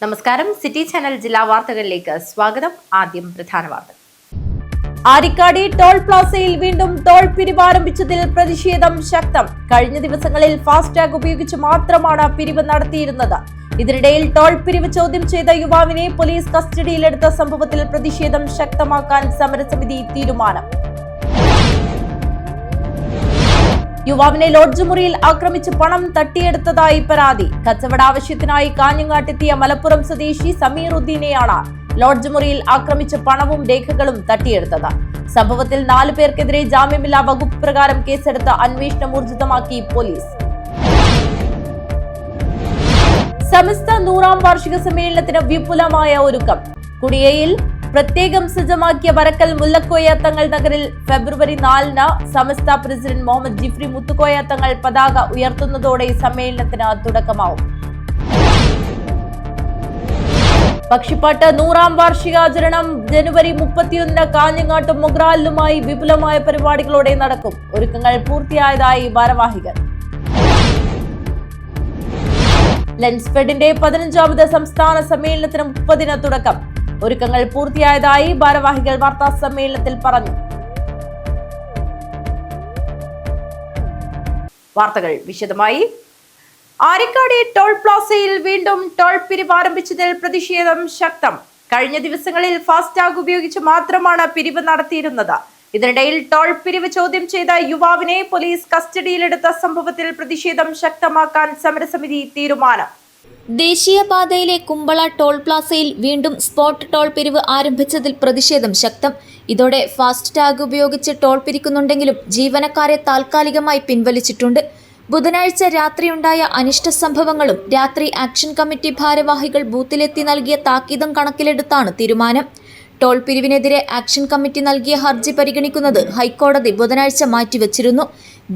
നമസ്കാരം. City channel ജില്ലാ വാർത്തകളിലേക്ക് സ്വാഗതം. ആദ്യം പ്രധാന വാർത്തകൾ. ആരിക്കാടി ടോൾ പ്ലാസയിൽ വീണ്ടും ടോൾ പിരിവ് ആരംഭിച്ചതിൽ പ്രതിഷേധം ശക്തം. കഴിഞ്ഞ ദിവസങ്ങളിൽ ഫാസ്ടാഗ് ഉപയോഗിച്ച് മാത്രമാണ് പിരിവ് നടത്തിയിരുന്നത്. ഇതിനിടയിൽ ടോൾ പിരിവ് ചോദ്യം ചെയ്ത യുവാവിനെ പോലീസ് കസ്റ്റഡിയിലെടുത്ത സംഭവത്തിൽ പ്രതിഷേധം ശക്തമാക്കാൻ സമരസമിതി തീരുമാനം. യുവാവിനെ ലോഡ്ജ് മുറിയിൽ ആക്രമിച്ച് പണം തട്ടിയെടുത്തതായി പരാതി. കച്ചവട ആവശ്യത്തിനായി കാഞ്ഞങ്ങാട്ടെത്തിയ മലപ്പുറം സ്വദേശി സമീർ ഉദ്ദീനെയാണ് ലോഡ്ജ് മുറിയിൽ ആക്രമിച്ച് പണവും രേഖകളും തട്ടിയെടുത്തത്. സംഭവത്തിൽ 4 പേർക്കെതിരെ ജാമ്യമില്ലാ വകുപ്പ് പ്രകാരം കേസെടുത്ത് അന്വേഷണം ഊർജിതമാക്കി പോലീസ്. സമസ്ത 100ാം വാർഷിക സമ്മേളനത്തിന് വിപുലമായ ഒരുക്കം. കുടിയയിൽ പ്രത്യേകം സജ്ജമാക്കിയ വരക്കൽ മുല്ലക്കോയ തങ്ങൾ നഗറിൽ ഫെബ്രുവരി 4-ന് സമസ്ത പ്രസിഡന്റ് മുഹമ്മദ് ജിഫ്രി മുത്തുക്കോയ തങ്ങൾ പതാക ഉയർത്തുന്നതോടെ സമ്മേളനത്തിന് തുടക്കമാവും. പക്ഷിപ്പാട്ട് 100ാം വാർഷികാചരണം ജനുവരി 31-ന് കാഞ്ഞങ്ങാട്ടും മൊഗ്രാലിലുമായി വിപുലമായ പരിപാടികളോടെ നടക്കും. ഒരുക്കങ്ങൾ പൂർത്തിയായതായി ഭാരവാഹികൾ. ലെൻസ്ഫെഡിന്റെ 15ാമത് സംസ്ഥാന സമ്മേളനത്തിന് 30-ന് തുടക്കം. ഒരുക്കങ്ങൾ പൂർത്തിയായതായി ഭാരവാഹികൾ വാർത്താ സമ്മേളനത്തിൽ പറഞ്ഞു. വാർത്തകൾ വിശദമായി. ആരിക്കാടി ടോൾ പ്ലാസയിൽ വീണ്ടും ടോൾ പിരിവ് ആരംഭിച്ചതിൽ പ്രതിഷേധം ശക്തം. കഴിഞ്ഞ ദിവസങ്ങളിൽ ഫാസ്ടാഗ് ഉപയോഗിച്ച് മാത്രമാണ് പിരിവ് നടത്തിയിരുന്നത്. ഇതിനിടയിൽ ടോൾ പിരിവ് ചോദ്യം ചെയ്ത യുവാവിനെ പോലീസ് കസ്റ്റഡിയിലെടുത്ത സംഭവത്തിൽ പ്രതിഷേധം ശക്തമാക്കാൻ സമരസമിതി തീരുമാനം. ദേശീയപാതയിലെ കുമ്പള ടോൾ പ്ലാസയിൽ വീണ്ടും സ്പോട്ട് ടോൾ പിരിവ് ആരംഭിച്ചതിൽ പ്രതിഷേധം ശക്തം. ഇതോടെ ഫാസ്റ്റ് ടാഗ് ഉപയോഗിച്ച് ടോൾ പിരിക്കുന്നുണ്ടെങ്കിലും ജീവനക്കാരെ താൽക്കാലികമായി പിൻവലിച്ചിട്ടുണ്ട്. ബുധനാഴ്ച രാത്രിയുണ്ടായ അനിഷ്ട സംഭവങ്ങളും രാത്രി ആക്ഷൻ കമ്മിറ്റി ഭാരവാഹികൾ ബൂത്തിലെത്തി നൽകിയ താക്കീതും കണക്കിലെടുത്താണ് തീരുമാനം. ടോൾ പിരിവിനെതിരെ ആക്ഷൻ കമ്മിറ്റി നൽകിയ ഹർജി പരിഗണിക്കുന്നത് ഹൈക്കോടതി ബുധനാഴ്ച മാറ്റിവച്ചിരുന്നു.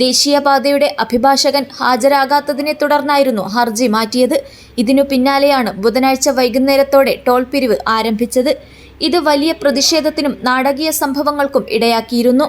ദേശീയപാതയുടെ അഭിഭാഷകൻ ഹാജരാകാത്തതിനെ തുടർന്നായിരുന്നു ഹർജി മാറ്റിയത്. ഇതിനു പിന്നാലെയാണ് ബുധനാഴ്ച വൈകുന്നേരത്തോടെ ടോൾ പിരിവ് ആരംഭിച്ചത്. ഇത് വലിയ പ്രതിഷേധത്തിനും നാടകീയ സംഭവങ്ങൾക്കും ഇടയാക്കിയിരുന്നു.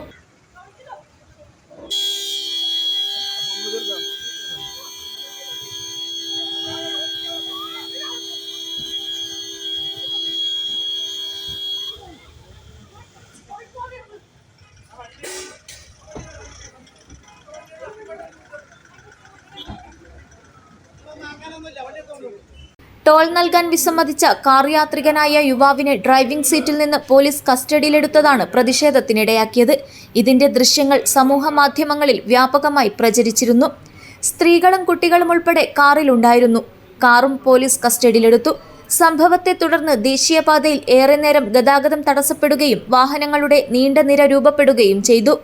ടോൾ നൽകാൻ വിസമ്മതിച്ച കാർ യാത്രികനായ യുവാവിനെ ഡ്രൈവിംഗ് സീറ്റിൽ നിന്ന് പോലീസ് കസ്റ്റഡിയിലെടുത്തതാണ് പ്രതിഷേധത്തിനിടയാക്കിയത്. ഇതിന്റെ ദൃശ്യങ്ങൾ സമൂഹ മാധ്യമങ്ങളിൽ വ്യാപകമായി പ്രചരിച്ചിരുന്നു. സ്ത്രീകളും കുട്ടികളും ഉൾപ്പെടെ കാറിലുണ്ടായിരുന്നു. കാറും പോലീസ് കസ്റ്റഡിയിലെടുത്തു. സംഭവത്തെ തുടർന്ന് ദേശീയപാതയിൽ ഏറെ നേരം ഗതാഗതം തടസ്സപ്പെടുകയും വാഹനങ്ങളുടെ നീണ്ട നിര രൂപപ്പെടുകയും ചെയ്തു.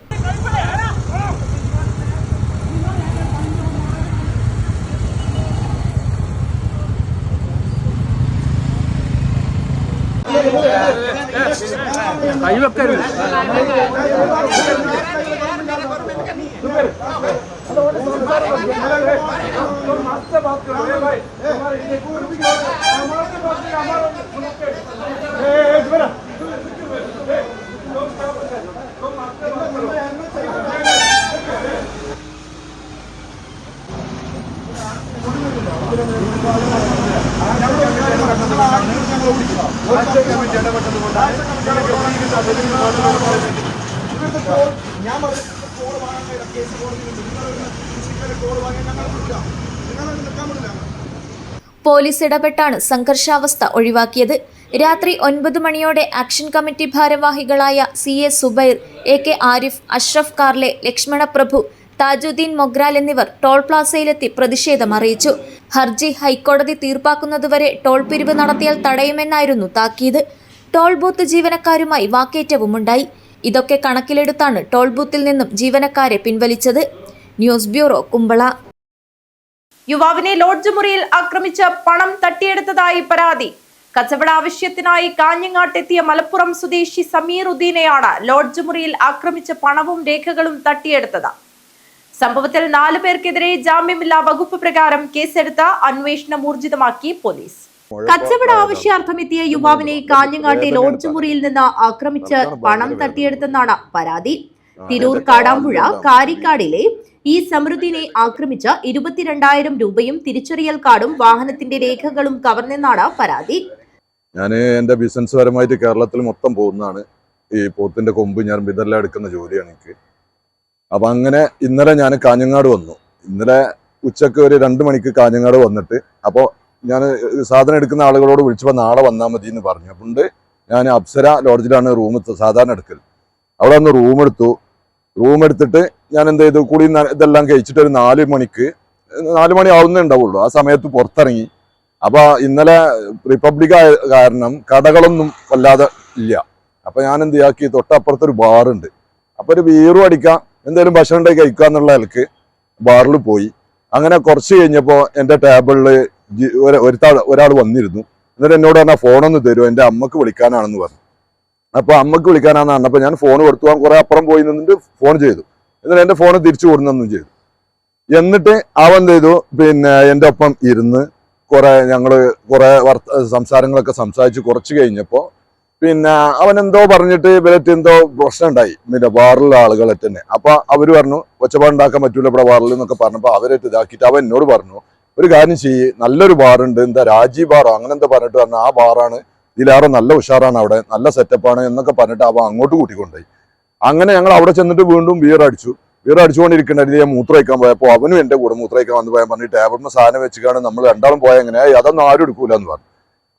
പോലീസ് ഇടപെട്ടാണ് സംഘർഷാവസ്ഥ ഒഴിവാക്കിയത്. രാത്രി 9 മണിയോടെ ആക്ഷൻ കമ്മിറ്റി ഭാരവാഹികളായ CA സുബൈർ, AK ആരിഫ്, അഷ്റഫ് കാർലെ, ലക്ഷ്മണ പ്രഭു, താജുദ്ദീൻ മൊഗ്രാൽ എന്നിവർ ടോൾ പ്ലാസയിലെത്തി പ്രതിഷേധം അറിയിച്ചു. ഹർജി ഹൈക്കോടതി തീർപ്പാക്കുന്നതുവരെ ടോൾ പിരിവ് നടത്തിയാൽ തടയുമെന്നായിരുന്നു താക്കീത്. ടോൾ ബൂത്ത് ജീവനക്കാരുമായി വാക്കേറ്റവുമുണ്ടായി. ഇതൊക്കെ കണക്കിലെടുത്താണ് ടോൾ ബൂത്തിൽ നിന്നും ജീവനക്കാരെ പിൻവലിച്ചത്. News bureau, Kumbla. യുവാവിനെ ലോഡ്ജ് മുറിയിൽ ആക്രമിച്ച് പണം തട്ടിയെടുത്തതായി പരാതി. കച്ചവട ആവശ്യത്തിനായി കാഞ്ഞങ്ങാട്ടെത്തിയ മലപ്പുറം സ്വദേശി സമീർ ഉദ്ദീനെയാണ് ലോഡ്ജ് മുറിയിൽ ആക്രമിച്ച് പണവും രേഖകളും തട്ടിയെടുത്തത്. സംഭവത്തിൽ 4 പേർക്കെതിരെ ജാമ്യമില്ലാ വകുപ്പ് പ്രകാരം കേസെടുത്ത് അന്വേഷണം ഊർജിതമാക്കി പോലീസ്. കച്ചവട ആവശ്യാർത്ഥം എത്തിയ യുവാവിനെ കാഞ്ഞങ്ങാട്ടെ ലോഡ്ജ് മുറിയിൽ നിന്ന് ആക്രമിച്ച് പണം തട്ടിയെടുത്തെന്നാണ് പരാതി. തിരൂർ കാടാമ്പുഴ കാരിക്കാടിലെ ഈ സമൃദ്ധിനെ ആക്രമിച്ച് 22,000 രൂപയും തിരിച്ചറിയൽ കാർഡും വാഹനത്തിന്റെ രേഖകളും കവർന്നെന്നാണ് പരാതി. ഞാൻ എൻ്റെ ബിസിനസ് പരമായിട്ട് കേരളത്തിൽ മൊത്തം പോകുന്നതാണ്. ഈ പോത്തിന്റെ കൊമ്പ് ഞാൻ വിതറില എടുക്കുന്ന ജോലിയാണ് എനിക്ക്. അപ്പം അങ്ങനെ ഇന്നലെ ഞാൻ കാഞ്ഞങ്ങാട് വന്നു. ഇന്നലെ ഉച്ചക്ക് ഒരു 2 മണിക്ക് കാഞ്ഞങ്ങാട് വന്നിട്ട് അപ്പോൾ ഞാൻ സാധനം എടുക്കുന്ന ആളുകളോട് വിളിച്ചപ്പോൾ നാളെ വന്നാൽ മതി എന്ന് പറഞ്ഞു. അതുകൊണ്ട് ഞാൻ അപ്സര ലോഡ്ജിലാണ് റൂം സാധാരണ എടുക്കൽ. അവിടെ വന്ന് റൂം എടുത്തിട്ട് ഞാൻ എന്ത് ചെയ്തു, കൂടി ഇതെല്ലാം കഴിച്ചിട്ട് ഒരു 4 മണി ആവുന്നേ ഉണ്ടാവുള്ളൂ. ആ സമയത്ത് പുറത്തിറങ്ങി. അപ്പൊ ഇന്നലെ റിപ്പബ്ലിക് ആയ കാരണം കടകളൊന്നും വല്ലാതെ ഇല്ല. അപ്പൊ ഞാൻ എന്ത് ചെയ്യാക്കി, തൊട്ടപ്പുറത്തൊരു ബാറുണ്ട്. അപ്പൊ ഒരു ബീറും അടിക്കാം, എന്തെങ്കിലും ഭക്ഷണം ഉണ്ടാക്കി കഴിക്കുക എന്നുള്ള നിലക്ക് ബാറിൽ പോയി. അങ്ങനെ കുറച്ച് കഴിഞ്ഞപ്പോൾ എൻ്റെ ടേബിളിൽ ഒരാൾ വന്നിരുന്നു. എന്നിട്ട് എന്നോട് പറഞ്ഞാൽ ഫോണൊന്ന് തരുമോ, എൻ്റെ അമ്മക്ക് വിളിക്കാനാണെന്ന് പറഞ്ഞു. അപ്പൊ അമ്മക്ക് വിളിക്കാനാണെന്ന് പറഞ്ഞപ്പോൾ ഞാൻ ഫോൺ കൊടുത്തു. കുറെ അപ്പുറം പോയി നിന്നിട്ട് ഫോൺ ചെയ്തു. എന്നിട്ട് എൻ്റെ ഫോൺ തിരിച്ചു കൊടുന്നെന്നും ചെയ്തു. എന്നിട്ട് അവൻ ചെയ്തു, പിന്നെ എൻ്റെ ഒപ്പം ഇരുന്ന് ഞങ്ങള് കുറെ സംസാരങ്ങളൊക്കെ സംസാരിച്ച് കുറച്ച് കഴിഞ്ഞപ്പോൾ പിന്നെ അവൻ എന്തോ പറഞ്ഞിട്ട് ഇവരറ്റ് എന്തോ പ്രശ്നം ഉണ്ടായി പിന്നെ ബാറിലുള്ള ആളുകളെ തന്നെ. അപ്പൊ അവര് പറഞ്ഞു ഒച്ചപ്പാടുണ്ടാക്കാൻ പറ്റൂല ഇവിടെ ബാറിൽ എന്നൊക്കെ പറഞ്ഞപ്പോൾ അവരറ്റ് ഇതാക്കിയിട്ട് അവൻ എന്നോട് പറഞ്ഞു, ഒരു കാര്യം ചെയ്യ്, നല്ലൊരു ബാറുണ്ട്, എന്താ രാജീവ് ബാറോ അങ്ങനെ എന്താ പറഞ്ഞിട്ട് പറഞ്ഞു. ആ ബാറാണ്, ഇതിലേറെ നല്ല ഉഷാറാണ്, അവിടെ നല്ല സെറ്റപ്പാണ് എന്നൊക്കെ പറഞ്ഞിട്ട് അവൻ അങ്ങോട്ട് കൂട്ടിക്കൊണ്ടുപോയി. അങ്ങനെ ഞങ്ങൾ അവിടെ ചെന്നിട്ട് വീണ്ടും ബിയർ അടിച്ചുകൊണ്ടിരിക്കണ്ടായിരുന്നു. ഞാൻ മൂത്രമൊഴിക്കാൻ പോയപ്പോൾ അവനും എൻ്റെ കൂടെ മൂത്രമൊഴിക്കാൻ വന്ന് പോയാൽ പറഞ്ഞ് ടേബിളിന് സാധനം വെച്ചിട്ടാണ് നമ്മൾ രണ്ടാളും പോയാൽ എങ്ങനെ അതൊന്നും ആരും എടുക്കൂല എന്ന് പറഞ്ഞു.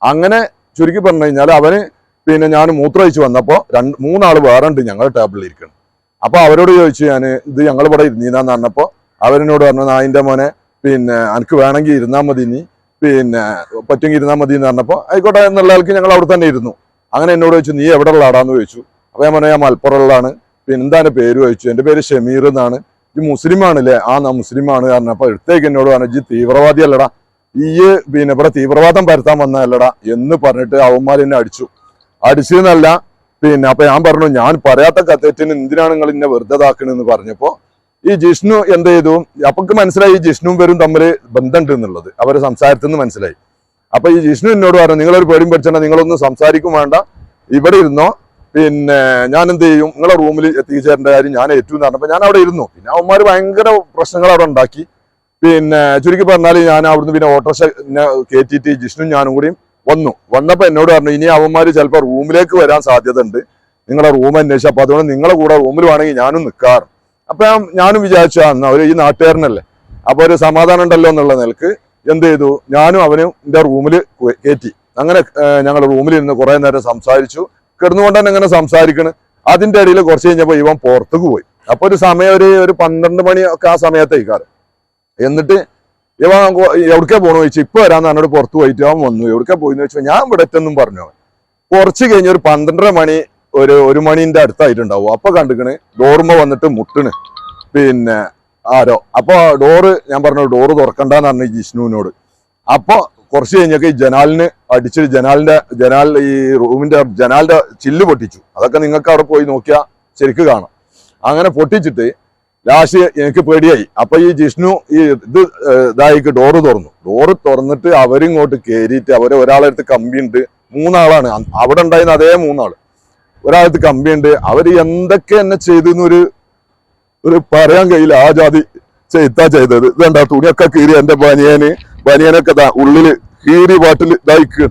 അങ്ങനെ ചുരുക്കി പറഞ്ഞു കഴിഞ്ഞാൽ അവന് പിന്നെ ഞാൻ മൂത്രമൊഴിച്ച് വന്നപ്പോൾ 3 ആൾ വേറെ ഉണ്ട് ഞങ്ങൾ ടേബിളിൽ ഇരിക്കണം. അപ്പൊ അവരോട് ചോദിച്ചു, ഞാൻ ഇത് ഞങ്ങൾ ഇവിടെ ഇരുന്നീന്നാന്ന് പറഞ്ഞപ്പോൾ അവരെന്നോട് പറഞ്ഞു, അതിൻ്റെ മോനെ പിന്നെ എനിക്ക് വേണമെങ്കിൽ ഇരുന്നാൽ മതി, നീ പിന്നെ പറ്റുമെങ്കിൽ ഇരുന്നാൽ മതി എന്ന് പറഞ്ഞപ്പോൾ ആയിക്കോട്ടെ എന്നുള്ള ആൾക്ക് ഞങ്ങൾ അവിടെ തന്നെ ഇരുന്നു. അങ്ങനെ എന്നോട് ചോദിച്ചു, നീ എവിടെ ഉള്ള ആടാന്ന് ചോദിച്ചു. അപ്പൊ ഞാൻ പറഞ്ഞു, ഞാൻ മലപ്പുറമുള്ളതാണ്. പിന്നെ എന്താണ് പേര് ചോദിച്ചു. എൻ്റെ പേര് ഷമീർ എന്നാണ്. ഈ മുസ്ലിം ആണല്ലേ? മുസ്ലിമാണ് കാരണം. അപ്പൊ എടുത്തേക്ക് എന്നോട് പറഞ്ഞു, ഈ തീവ്രവാദി അല്ലടാ, ഈ പിന്നെ ഇവിടെ തീവ്രവാദം പരത്താൻ വന്നതല്ലടാ എന്ന് പറഞ്ഞിട്ട് അവന്മാർ എന്നെ അടിച്ചെന്നല്ല. പിന്നെ അപ്പൊ ഞാൻ പറഞ്ഞു, ഞാൻ പറയാത്ത കത്തേറ്റിന് എന്തിനാണ് നിങ്ങൾ ഇന്നെ വെറുതെ ഇതാക്കണെന്ന് പറഞ്ഞപ്പോ ഈ ജിഷ്ണു എന്ത് ചെയ്തു, അപ്പൊക്ക് മനസ്സിലായി ഈ ജിഷ്ണുവും പേരും തമ്മിൽ ബന്ധമുണ്ട് എന്നുള്ളത് അവരെ സംസാരത്തിൽ നിന്ന് മനസ്സിലായി. അപ്പൊ ഈ ജിഷ്ണു എന്നോട് പറഞ്ഞു, നിങ്ങളൊരു പേടിയും പഠിച്ചാൽ നിങ്ങളൊന്നും സംസാരിക്കും വേണ്ട, ഇവിടെ ഇരുന്നോ, പിന്നെ ഞാൻ എന്ത് ചെയ്യും, നിങ്ങളെ റൂമിൽ എത്തിച്ചേരേണ്ട കാര്യം ഞാൻ ഏറ്റവും എന്ന് പറഞ്ഞപ്പോൾ ഞാൻ അവിടെ ഇരുന്നു. പിന്നെ അവന്മാർ ഭയങ്കര പ്രശ്നങ്ങൾ അവിടെ ഉണ്ടാക്കി. പിന്നെ ചുരുക്കി പറഞ്ഞാൽ ഞാൻ അവിടുന്ന് പിന്നെ ഓട്ടോറിക്ഷ കയറ്റിയിട്ട് ജിഷ്ണു ഞാനും കൂടിയും വന്നപ്പോൾ എന്നോട് പറഞ്ഞു, ഇനി അവന്മാർ ചിലപ്പോൾ റൂമിലേക്ക് വരാൻ സാധ്യത ഉണ്ട്, നിങ്ങളെ റൂം അന്വേഷിച്ചു, അപ്പൊ അതുകൊണ്ട് നിങ്ങളെ കൂടെ റൂമിൽ വേണമെങ്കിൽ ഞാനും നിൽക്കാറ്. അപ്പൊ ഞാനും വിചാരിച്ചു അവർ ഈ നാട്ടുകാരനല്ലേ, അപ്പൊ ഒരു സമാധാനം ഉണ്ടല്ലോ എന്നുള്ള നിലക്ക് എന്ത് ചെയ്തു, ഞാനും അവനും എൻ്റെ റൂമിൽ കയറ്റി. അങ്ങനെ ഞങ്ങൾ റൂമിൽ ഇരുന്ന് കുറെ നേരം സംസാരിച്ചു. കിടന്നുകൊണ്ട് തന്നെ ഇങ്ങനെ സംസാരിക്കണ്. അതിന്റെ ഇടയിൽ കുറച്ച് കഴിഞ്ഞപ്പോൾ ഇവൻ പുറത്തേക്ക് പോയി. അപ്പൊ ഒരു സമയം ഒരു 12 മണി ഒക്കെ ആ സമയത്തേക്കാറ്. എന്നിട്ട് ഇവൻ എവിടേക്കാ പോകണമെന്ന് ചോദിച്ചു. ഇപ്പൊ വരാന്ന് എന്നോട് പുറത്ത് പോയിട്ട് അവൻ വന്നു. എവിടേക്കാ പോയിന്ന് വെച്ചാൽ ഞാൻ ഇവിടെ എത്തുന്നും പറഞ്ഞു. അവൻ കുറച്ച് കഴിഞ്ഞ് ഒരു 12:30 മണി 1 മണിന്റെ അടുത്തായിട്ടുണ്ടാവും. അപ്പൊ കണ്ടിക്കണ് ഡോറുമ്പോ വന്നിട്ട് മുട്ടണ് പിന്നെ ആരോ. അപ്പൊ ഞാൻ പറഞ്ഞു ഡോറ് തുറക്കണ്ടെന്ന് പറഞ്ഞു ജിഷ്ണുവിനോട്. അപ്പൊ കുറച്ച് കഴിഞ്ഞൊക്കെ ഈ ജനാലിന് അടിച്ചിട്ട് ജനാൽ ഈ റൂമിന്റെ ജനാലിന്റെ ചില്ല് പൊട്ടിച്ചു. അതൊക്കെ നിങ്ങൾക്ക് അവിടെ പോയി നോക്കിയാൽ ശരിക്ക് കാണാം. അങ്ങനെ പൊട്ടിച്ചിട്ട് ലാസ്റ്റ് എനിക്ക് പേടിയായി. അപ്പൊ ഈ ജിഷ്ണു ഇതായിക്ക് ഡോറ് തുറന്നിട്ട് അവരിങ്ങോട്ട് കയറിയിട്ട് ഒരാളെടുത്ത് കമ്പിയുണ്ട്. 3 ആളാണ് അവിടെ ഉണ്ടായിരുന്ന അതേ 3 ആള്. ഒരാളടുത്ത് കമ്പിയുണ്ട്. അവര് എന്തൊക്കെ എന്നെ ചെയ്തെന്ന് ഒരു പറയാൻ കഴിയില്ല. ആ ജാതി ചെയ്തത്. ഇതെന്താ തുണിയൊക്കെ കീറി എന്റെ ബനിയനൊക്കെ ഉള്ളില് കീറി പാട്ടിൽ ഇതായിക്ക്.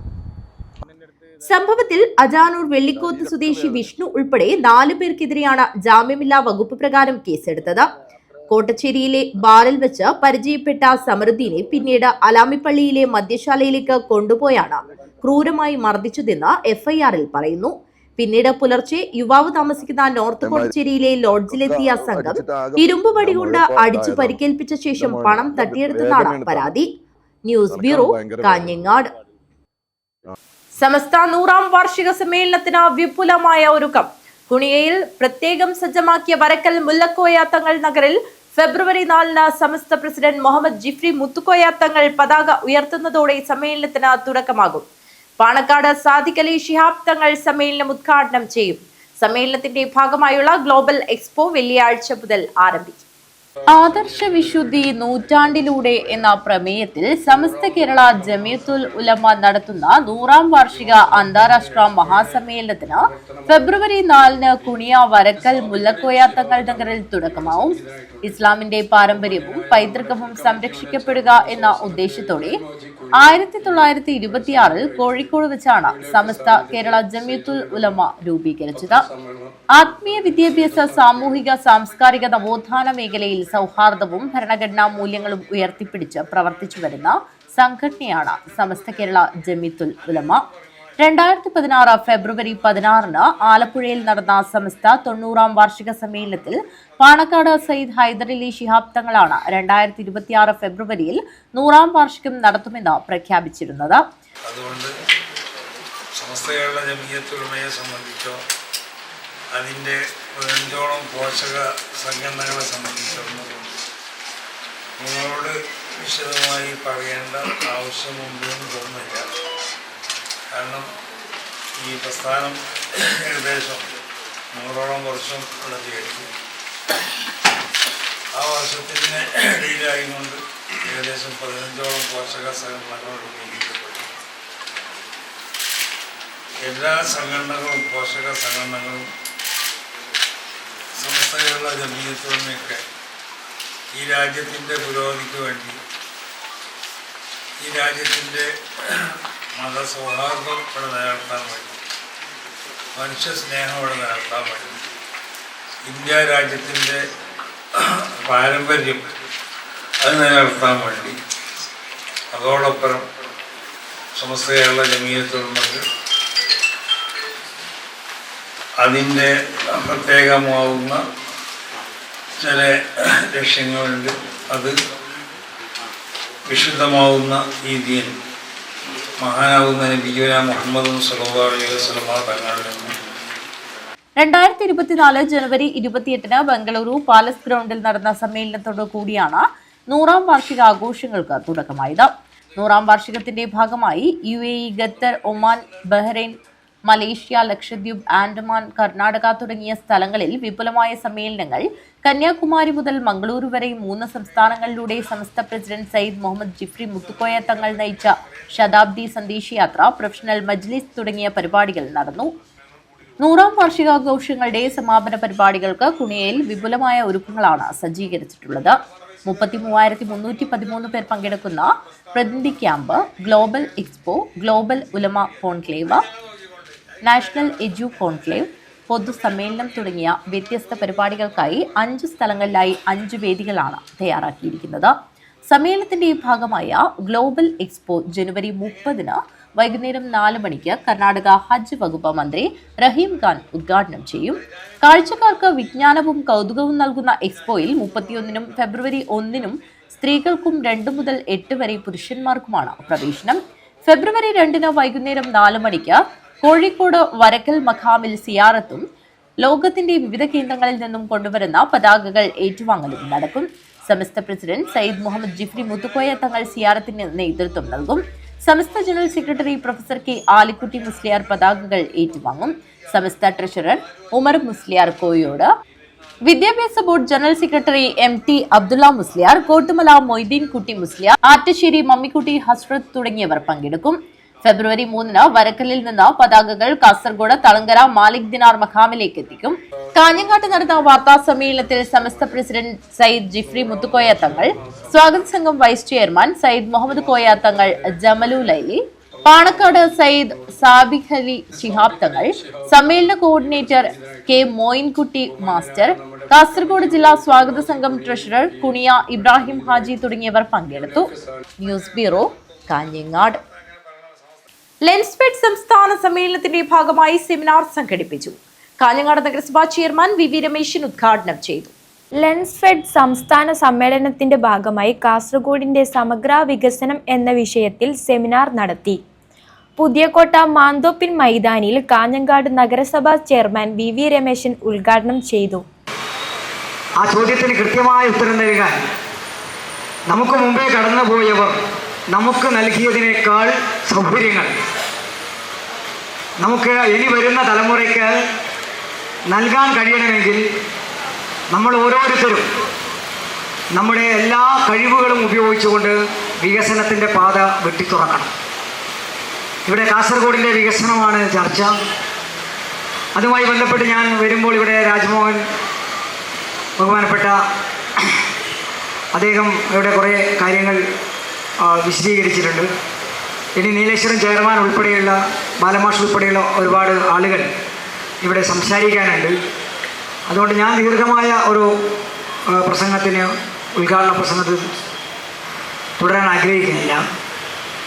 സംഭവത്തിൽ അജാനൂർ വെള്ളിക്കോത്ത് സ്വദേശി വിഷ്ണു ഉൾപ്പെടെ 4 പേർക്കെതിരെയാണ് ജാമ്യമില്ലാ വകുപ്പ് പ്രകാരം കേസെടുത്തത്. കോട്ടച്ചേരിയിലെ ബാറിൽ വെച്ച് പരിചയപ്പെട്ട സമൃദ്ധിനെ പിന്നീട് അലാമിപ്പള്ളിയിലെ മദ്യശാലയിലേക്ക് കൊണ്ടുപോയാണ് ക്രൂരമായി മർദ്ദിച്ചതെന്ന് എഫ്ഐആറിൽ പറയുന്നു. പിന്നീട് പുലർച്ചെ യുവാവ് താമസിക്കുന്ന നോർത്ത് കോട്ടച്ചേരിയിലെ ലോഡ്ജിലെത്തിയ സംഘം ഇരുമ്പ് വടി കൊണ്ട് അടിച്ചു പരിക്കേൽപ്പിച്ച ശേഷം പണം തട്ടിയെടുത്തെന്നാണ് പരാതി. News bureau, Kanhangad. സമസ്ത 100ാം വാർഷിക സമ്മേളനത്തിന് വിപുലമായ ഒരുക്കം. കുണിയയിൽ പ്രത്യേകം സജ്ജമാക്കിയ വരക്കൽ മുല്ലക്കോയ തങ്ങൾ നഗറിൽ ഫെബ്രുവരി 4-ന് സമസ്ത പ്രസിഡന്റ് മുഹമ്മദ് ജിഫ്രി മുത്തുക്കോയ തങ്ങൾ പതാക ഉയർത്തുന്നതോടെ സമ്മേളനത്തിന് തുടക്കമാകും. പാണക്കാട് സാദിഖ് അലി ശിഹാബ് തങ്ങൾ സമ്മേളനം ഉദ്ഘാടനം ചെയ്യും. സമ്മേളനത്തിന്റെ ഭാഗമായുള്ള ഗ്ലോബൽ എക്സ്പോ വെള്ളിയാഴ്ച മുതൽ ആരംഭിക്കും. ആദർശ വിശുദ്ധി നൂറ്റാണ്ടിലൂടെ എന്ന പ്രമേയത്തിൽ സമസ്ത കേരള ജമിയത്തുൽ ഉലമ നടത്തുന്ന 100ാം വാർഷിക അന്താരാഷ്ട്ര മഹാസമ്മേളനത്തിന് ഫെബ്രുവരി 4-ന് കുണിയ വരക്കൽ മുല്ലക്കോയ തങ്ങൾ നഗറിൽ തുടക്കമാവും. ഇസ്ലാമിന്റെ പാരമ്പര്യവും പൈതൃകവും സംരക്ഷിക്കപ്പെടുക എന്ന ഉദ്ദേശത്തോടെ 1926-ൽ കോഴിക്കോട് വെച്ചാണ് സമസ്ത കേരള ജമിയത്തുൽ ഉലമ രൂപീകരിച്ചത്. ആത്മീയ വിദ്യാഭ്യാസ, സാമൂഹിക, സാംസ്കാരിക നവോത്ഥാന മേഖലയിൽ സൗഹാർദ്ദവും ഭരണഘടനാ മൂല്യങ്ങളും ഉയർത്തിപ്പിടിച്ച് പ്രവർത്തിച്ചു വരുന്ന സംഘടനയാണ് സമസ്ത കേരള ജമിയത്തുൽ ഉലമ. 2016 ഫെബ്രുവരി 16-ന് ആലപ്പുഴയിൽ നടന്ന സമസ്ത 90ാം വാർഷിക സമ്മേളനത്തിൽ പാണക്കാട് സയ്യിദ് ഹൈദരലി ശിഹാബ് തങ്ങളാണ് 2026 ഫെബ്രുവരിയിൽ 100ാം വാർഷികം നടത്തുമെന്ന് പ്രഖ്യാപിച്ചിരുന്നത്. അതുകൊണ്ട് സമസ്ത കേരള ജമിയത്തുൽ ഉലമയെ സംബന്ധിച്ചോ അതിൻ്റെ 15ഓളം പോഷക സംഘടനകളെ സംബന്ധിച്ചൊന്നും നിങ്ങളോട് വിശദമായി പറയേണ്ട ആവശ്യമുണ്ടെന്ന് തോന്നുന്നില്ല. കാരണം ഈ പ്രസ്ഥാനം ഏകദേശം 100ഓളം വർഷം വളർത്തിയെടുത്തു. ആ വർഷത്തിന് ഇടയിലായതുകൊണ്ട് ഏകദേശം 15ഓളം പോഷക സംഘടനകൾ രൂപീകരിക്കപ്പെട്ടു. എല്ലാ സംഘടനകളും പോഷക സംഘടനകളും സമസ്ത കേരള ജമിയത്തുൽ ഉലമയൊക്കെ ഈ രാജ്യത്തിൻ്റെ പുരോഗതിക്ക് വേണ്ടി, ഈ രാജ്യത്തിൻ്റെ മതസൗഹാർദ്ദം ഇവിടെ നിലനിർത്താൻ വേണ്ടി, മനുഷ്യസ്നേഹം ഇവിടെ നിലനിർത്താൻ വേണ്ടി, ഇന്ത്യ രാജ്യത്തിൻ്റെ പാരമ്പര്യം അത് നിലനിർത്താൻ വേണ്ടി, അതോടൊപ്പം സമസ്ത കേരള ജമിയത്തുൽ ഉലമക്ക് അതിൻ്റെ പ്രത്യേകമാവുന്ന ചില ലക്ഷ്യങ്ങളുണ്ട്. അത് വിശുദ്ധമാവുന്ന രീതിയിൽ മഹാനാവുന്ന നബിയുന മുഹമ്മദ് സ്വല്ലല്ലാഹു അലൈഹി വസല്ലം തങ്ങളിൽ നിന്ന് 2024 ജനുവരി 28-ന് ബംഗളൂരു പാലസ് ഗ്രൗണ്ടിൽ നടന്ന സമ്മേളനത്തോടു കൂടിയാണ് 100ാം വാർഷിക ആഘോഷങ്ങൾക്ക് തുടക്കമായത്. 100ാം വാർഷികത്തിന്റെ ഭാഗമായി UAE, Qatar, Oman, Bahrain, Malaysia, Lakshadweep, Andaman, Karnataka തുടങ്ങിയ സ്ഥലങ്ങളിൽ വിപുലമായ സമ്മേളനങ്ങൾ, കന്യാകുമാരി മുതൽ മംഗളൂരു വരെ 3 സംസ്ഥാനങ്ങളിലൂടെ സമസ്ത പ്രസിഡന്റ് സയ്യിദ് മുഹമ്മദ് ജിഫ്രി മുത്തുക്കോയ തങ്ങൾ നയിച്ച ശതാബ്ദി സന്ദേശയാത്ര, പ്രൊഫഷണൽ മജ്ലിസ് തുടങ്ങിയ പരിപാടികൾ നടന്നു. 100ാം വാർഷികാഘോഷങ്ങളുടെ സമാപന പരിപാടികൾക്ക് കുണിയയിൽ വിപുലമായ ഒരുക്കങ്ങളാണ് സജ്ജീകരിച്ചിട്ടുള്ളത്. 33,313 പേർ പങ്കെടുക്കുന്ന പ്രതിനിധി ക്യാമ്പ്, ഗ്ലോബൽ എക്സ്പോ, ഗ്ലോബൽ ഉലമ കോൺക്ലേവ്, നാഷണൽ എജു കോൺക്ലേവ്, പൊതുസമ്മേളനം തുടങ്ങിയ വ്യത്യസ്ത പരിപാടികൾക്കായി 5 സ്ഥലങ്ങളിലായി 5 വേദികളാണ് തയ്യാറാക്കിയിരിക്കുന്നത്. സമ്മേളനത്തിന്റെ ഭാഗമായ ഗ്ലോബൽ എക്സ്പോ ജനുവരി 30-ന് വൈകുന്നേരം 4 മണിക്ക് കർണാടക ഹജ്ജ് വകുപ്പ് മന്ത്രി റഹീം ഖാൻ ഉദ്ഘാടനം ചെയ്യും. കാഴ്ചക്കാർക്ക് വിജ്ഞാനവും കൗതുകവും നൽകുന്ന എക്സ്പോയിൽ 31-നും ഫെബ്രുവരി 1-നും സ്ത്രീകൾക്കും 2 മുതൽ 8 വരെ പുരുഷന്മാർക്കുമാണ് പ്രവേശനം. ഫെബ്രുവരി 2-ന് വൈകുന്നേരം 4 മണിക്ക് കോഴിക്കോട് വരക്കൽ മഖാമിൽ സിയാറത്തും ലോകത്തിന്റെ വിവിധ കേന്ദ്രങ്ങളിൽ നിന്നും കൊണ്ടുവരുന്ന പതാകകൾ ഏറ്റുവാങ്ങലും നടക്കും. സമസ്ത പ്രസിഡന്റ് സയ്യിദ് മുഹമ്മദ് ജിഫ്രി മുത്തുക്കോയ തങ്ങൾ സിയാറത്തിന് നേതൃത്വം നൽകും. Samastha general secretary professor K Alikutty Musliyar പതാകകൾ ഏറ്റുവാങ്ങും. സമസ്ത ട്രഷറർ ഉമർ മുസ്ലിയാർ കോയോട്, വിദ്യാഭ്യാസ board general secretary MT Abdulla Musliyar, Kottumala Moideen Kutty Musliyar, Attassery Mammikutty ഹസ്രത്ത് തുടങ്ങിയവർ പങ്കെടുക്കും. ഫെബ്രുവരി 3-ന് വരക്കലിൽ നിന്ന് പതാകകൾ കാസർഗോഡ് തളങ്കര മാലിക് ദിനാർ മഖാമിലേക്ക് എത്തിക്കും. കാഞ്ഞങ്ങാട്ട് നടന്ന വാർത്താ സമ്മേളനത്തിൽ സമസ്ത പ്രസിഡന്റ് സയ്യിദ് ജിഫ്രി മുത്തുക്കോയ തങ്ങൾ, സ്വാഗത സംഘം വൈസ് ചെയർമാൻ സയ്യിദ് മുഹമ്മദ് കോയ തങ്ങൾ, ജമലു ലൈലി, പാണക്കാട് സയ്യിദ് സാബിഖ് അലി ശിഹാബ് തങ്ങൾ, സമ്മേളന coordinator K Moyinkutty master, Kasaragod ജില്ലാ സ്വാഗത സംഘം ട്രഷറർ കുണിയ ഇബ്രാഹിം ഹാജി തുടങ്ങിയവർ പങ്കെടുത്തു. News bureau, Kanhangad. ലെൻസ്ഫെഡ് സംസ്ഥാന സമ്മേളനത്തിന്റെ ഭാഗമായി സെമിനാർ സംഘടിപ്പിച്ചു. കാഞ്ഞങ്ങാട് നഗരസഭാ ചെയർമാൻ VV രമേശൻ ഉദ്ഘാടനം ചെയ്തു. ലെൻസ്ഫെഡ് സംസ്ഥാന സമ്മേളനത്തിന്റെ ഭാഗമായി കാസർഗോഡിന്റെ സമഗ്ര വികസനം എന്ന വിഷയത്തിൽ സെമിനാർ നടത്തി. പുതിയകോട്ട മാന്തോപ്പിൻ മൈതാനിയിൽ കാഞ്ഞങ്ങാട് നഗരസഭാ ചെയർമാൻ VV രമേശൻ ഉദ്ഘാടനം ചെയ്തു. ആ ചോദ്യത്തിന് കൃത്യമായ ഉത്തരം നൽകാൻ നമുക്ക് മുമ്പേ കടന്നുപോയവർ നമുക്ക് നൽകിയതിനേക്കാൾ സൗകര്യങ്ങൾ നമുക്ക് ഇനി വരുന്ന തലമുറയ്ക്ക് നൽകാൻ കഴിയണമെങ്കിൽ നമ്മൾ ഓരോരുത്തരും നമ്മുടെ എല്ലാ കഴിവുകളും ഉപയോഗിച്ചുകൊണ്ട് വികസനത്തിൻ്റെ പാത വെട്ടിത്തുറക്കണം. ഇവിടെ കാസർഗോഡിൻ്റെ വികസനമാണ് ചർച്ച. അതുമായി ബന്ധപ്പെട്ട് ഞാൻ വരുമ്പോൾ ഇവിടെ രാജ്മോഹൻ ബഹുമാനപ്പെട്ട അദ്ദേഹം ഇവിടെ കുറേ കാര്യങ്ങൾ വിശദീകരിച്ചിട്ടുണ്ട്. ഇനി നീലേശ്വരം ചെയർമാൻ ഉൾപ്പെടെയുള്ള ബാലമാഷ് ഉൾപ്പെടെയുള്ള ഒരുപാട് ആളുകൾ ഇവിടെ സംസാരിക്കാനുണ്ട്. അതുകൊണ്ട് ഞാൻ ദീർഘമായ ഒരു ഉദ്ഘാടന പ്രസംഗത്തിൽ തുടരാൻ ആഗ്രഹിക്കുന്നില്ല.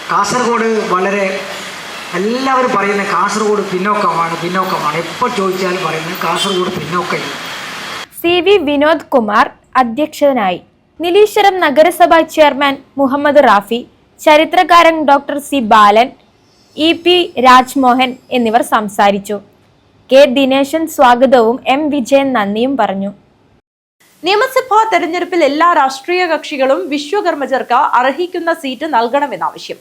കാസർഗോഡ് വളരെ എല്ലാവരും പറയുന്നത് കാസർഗോഡ് പിന്നോക്കമാണ്. എപ്പോൾ ചോദിച്ചാലും പറയുന്നത് കാസർഗോഡ് പിന്നോക്കം. CV വിനോദ് കുമാർ അധ്യക്ഷനായി. നീലേശ്വരം നഗരസഭാ ചെയർമാൻ മുഹമ്മദ് റാഫി, ചരിത്രകാരൻ ഡോക്ടർ C ബാലൻ, EP രാജ്മോഹൻ എന്നിവർ സംസാരിച്ചു. K ദിനേശൻ സ്വാഗതവും M വിജയൻ നന്ദിയും പറഞ്ഞു. നിയമസഭാ തെരഞ്ഞെടുപ്പിൽ എല്ലാ രാഷ്ട്രീയ കക്ഷികളും വിശ്വകർമ്മജർക്ക് അർഹിക്കുന്ന സീറ്റ് നൽകണമെന്നാവശ്യം.